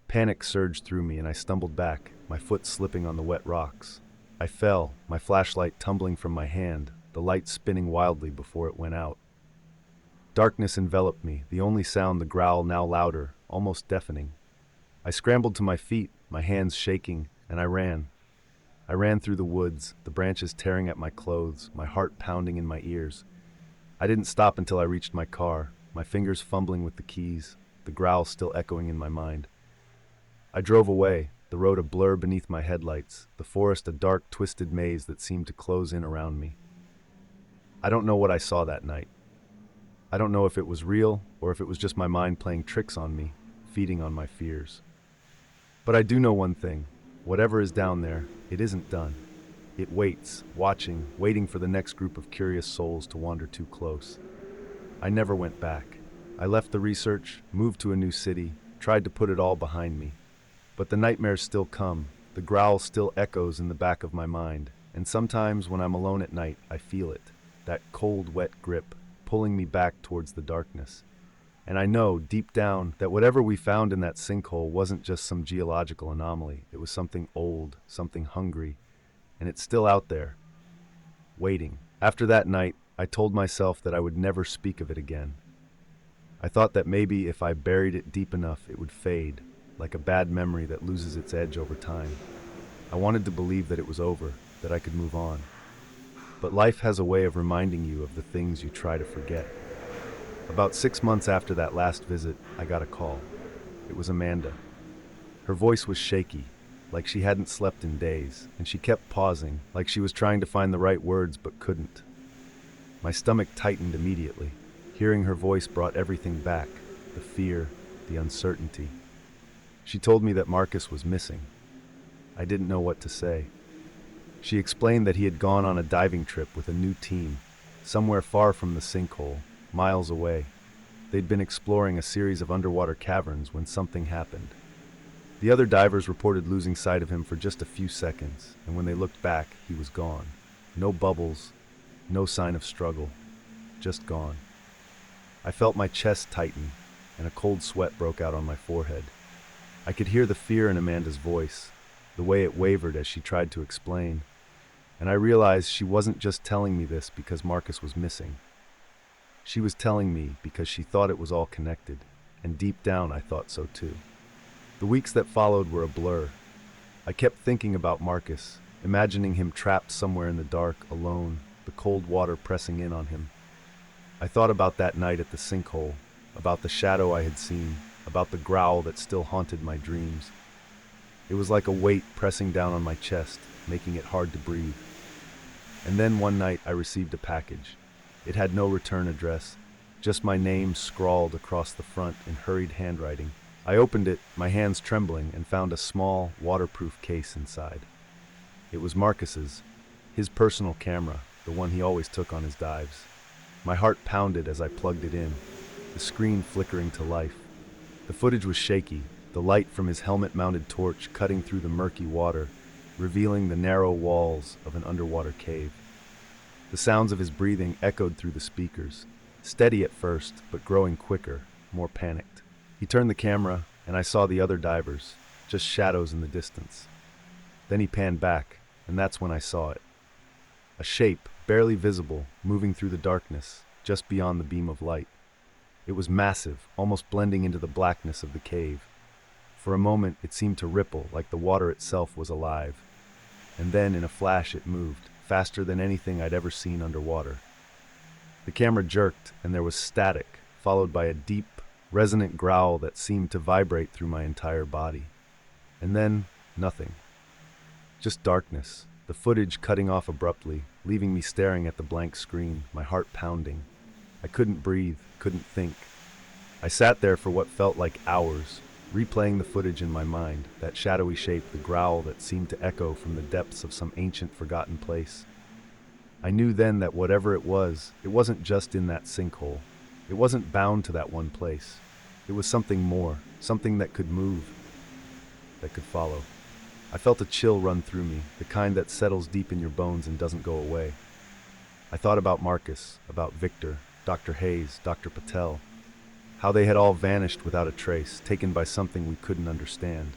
Panic surged through me and I stumbled back, my foot slipping on the wet rocks. I fell, my flashlight tumbling from my hand, the light spinning wildly before it went out. Darkness enveloped me, the only sound the growl now louder, almost deafening. I scrambled to my feet, my hands shaking, and I ran. I ran through the woods, the branches tearing at my clothes, my heart pounding in my ears. I didn't stop until I reached my car, my fingers fumbling with the keys, the growl still echoing in my mind. I drove away, the road a blur beneath my headlights, the forest a dark, twisted maze that seemed to close in around me. I don't know what I saw that night. I don't know if it was real or if it was just my mind playing tricks on me, feeding on my fears. But I do know one thing. Whatever is down there, it isn't done. It waits, watching, waiting for the next group of curious souls to wander too close. I never went back. I left the research, moved to a new city, tried to put it all behind me. But the nightmares still come, the growl still echoes in the back of my mind, and sometimes when I'm alone at night, I feel it, that cold, wet grip, pulling me back towards the darkness. And I know, deep down, that whatever we found in that sinkhole wasn't just some geological anomaly. It was something old, something hungry, and it's still out there, waiting. After that night, I told myself that I would never speak of it again. I thought that maybe if I buried it deep enough, it would fade, like a bad memory that loses its edge over time. I wanted to believe that it was over, that I could move on. But life has a way of reminding you of the things you try to forget. About 6 months after that last visit, I got a call. It was Amanda. Her voice was shaky, like she hadn't slept in days, and she kept pausing, like she was trying to find the right words but couldn't. My stomach tightened immediately. Hearing her voice brought everything back, the fear, the uncertainty. She told me that Marcus was missing. I didn't know what to say. She explained that he had gone on a diving trip with a new team, somewhere far from the sinkhole, miles away. They'd been exploring a series of underwater caverns when something happened. The other divers reported losing sight of him for just a few seconds, and when they looked back, he was gone. No bubbles, no sign of struggle, just gone. I felt my chest tighten, and a cold sweat broke out on my forehead. I could hear the fear in Amanda's voice, the way it wavered as she tried to explain, and I realized she wasn't just telling me this because Marcus was missing. She was telling me because she thought it was all connected, and deep down I thought so too. The weeks that followed were a blur. I kept thinking about Marcus, imagining him trapped somewhere in the dark, alone, the cold water pressing in on him. I thought about that night at the sinkhole, about the shadow I had seen, about the growl that still haunted my dreams. It was like a weight pressing down on my chest, making it hard to breathe. And then one night I received a package. It had no return address, just my name scrawled across the front in hurried handwriting. I opened it, my hands trembling, and found a small, waterproof case inside. It was Marcus's, his personal camera, the one he always took on his dives. My heart pounded as I plugged it in, the screen flickering to life. The footage was shaky, the light from his helmet-mounted torch cutting through the murky water, revealing the narrow walls of an underwater cave. The sounds of his breathing echoed through the speakers, steady at first, but growing quicker, more panicked. He turned the camera, and I saw the other divers, just shadows in the distance. Then he panned back, and that's when I saw it. A shape, barely visible, moving through the darkness, just beyond the beam of light. It was massive, almost blending into the blackness of the cave. For a moment, it seemed to ripple, like the water itself was alive. And then, in a flash, it moved, faster than anything I'd ever seen underwater. The camera jerked, and there was static, followed by a deep, resonant growl that seemed to vibrate through my entire body. And then, nothing. Just darkness, the footage cutting off abruptly, leaving me staring at the blank screen, my heart pounding. I couldn't breathe, couldn't think. I sat there for what felt like hours, replaying the footage in my mind, that shadowy shape, the growl that seemed to echo from the depths of some ancient, forgotten place. I knew then that whatever it wasn't just in that sinkhole. It wasn't bound to that one place. It was something more, something that could move, that could follow. I felt a chill run through me, the kind that settles deep in your bones and doesn't go away. I thought about Marcus, about Victor, Dr. Hayes, Dr. Patel, how they had all vanished without a trace, taken by something we couldn't understand.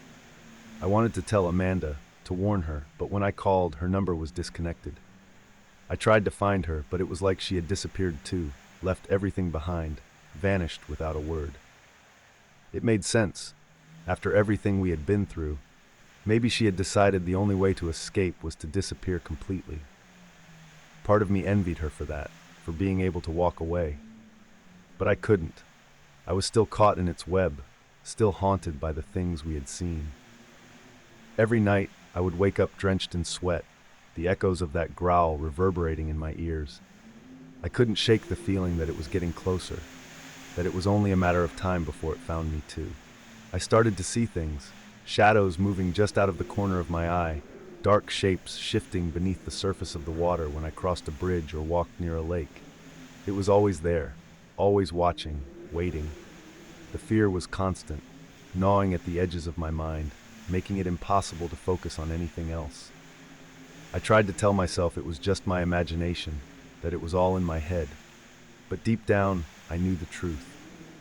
I wanted to tell Amanda, to warn her, but when I called, her number was disconnected. I tried to find her, but it was like she had disappeared too, left everything behind, vanished without a word. It made sense. After everything we had been through, maybe she had decided the only way to escape was to disappear completely. Part of me envied her for that, for being able to walk away. But I couldn't. I was still caught in its web, still haunted by the things we had seen. Every night, I would wake up drenched in sweat, the echoes of that growl reverberating in my ears. I couldn't shake the feeling that it was getting closer, that it was only a matter of time before it found me too. I started to see things, shadows moving just out of the corner of my eye, dark shapes shifting beneath the surface of the water when I crossed a bridge or walked near a lake. It was always there, always watching, waiting. The fear was constant, gnawing at the edges of my mind, making it impossible to focus on anything else. I tried to tell myself it was just my imagination, that it was all in my head. But deep down, I knew the truth.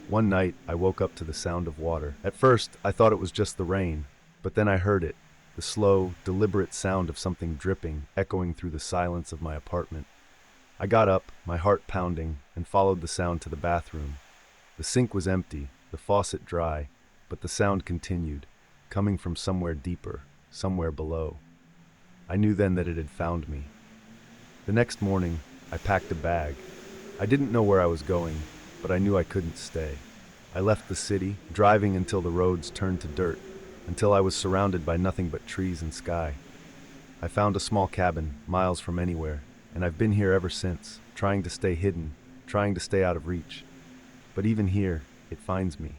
One night, I woke up to the sound of water. At first, I thought it was just the rain, but then I heard it, the slow, deliberate sound of something dripping, echoing through the silence of my apartment. I got up, my heart pounding, and followed the sound to the bathroom. The sink was empty, the faucet dry, but the sound continued, coming from somewhere deeper, somewhere below. I knew then that it had found me. The next morning, I packed a bag. I didn't know where I was going, but I knew I couldn't stay. I left the city, driving until the roads turned to dirt, until I was surrounded by nothing but trees and sky. I found a small cabin, miles from anywhere, and I've been here ever since, trying to stay hidden, trying to stay out of reach. But even here, it finds me.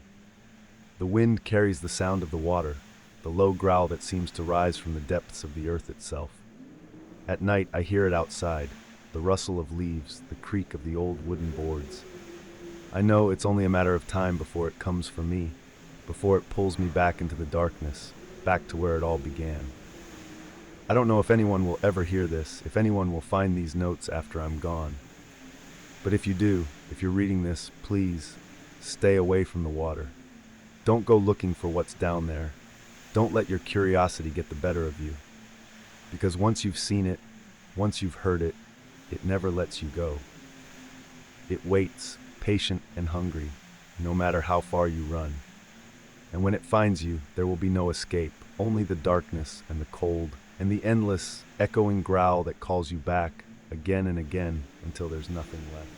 The wind carries the sound of the water, the low growl that seems to rise from the depths of the earth itself. At night, I hear it outside, the rustle of leaves, the creak of the old wooden boards. I know it's only a matter of time before it comes for me, before it pulls me back into the darkness, back to where it all began. I don't know if anyone will ever hear this, if anyone will find these notes after I'm gone. But if you do, if you're reading this, please, stay away from the water. Don't go looking for what's down there. Don't let your curiosity get the better of you. Because once you've seen it, once you've heard it, it never lets you go. It waits, patient and hungry, no matter how far you run. And when it finds you, there will be no escape, only the darkness and the cold, and the endless, echoing growl that calls you back again and again until there's nothing left.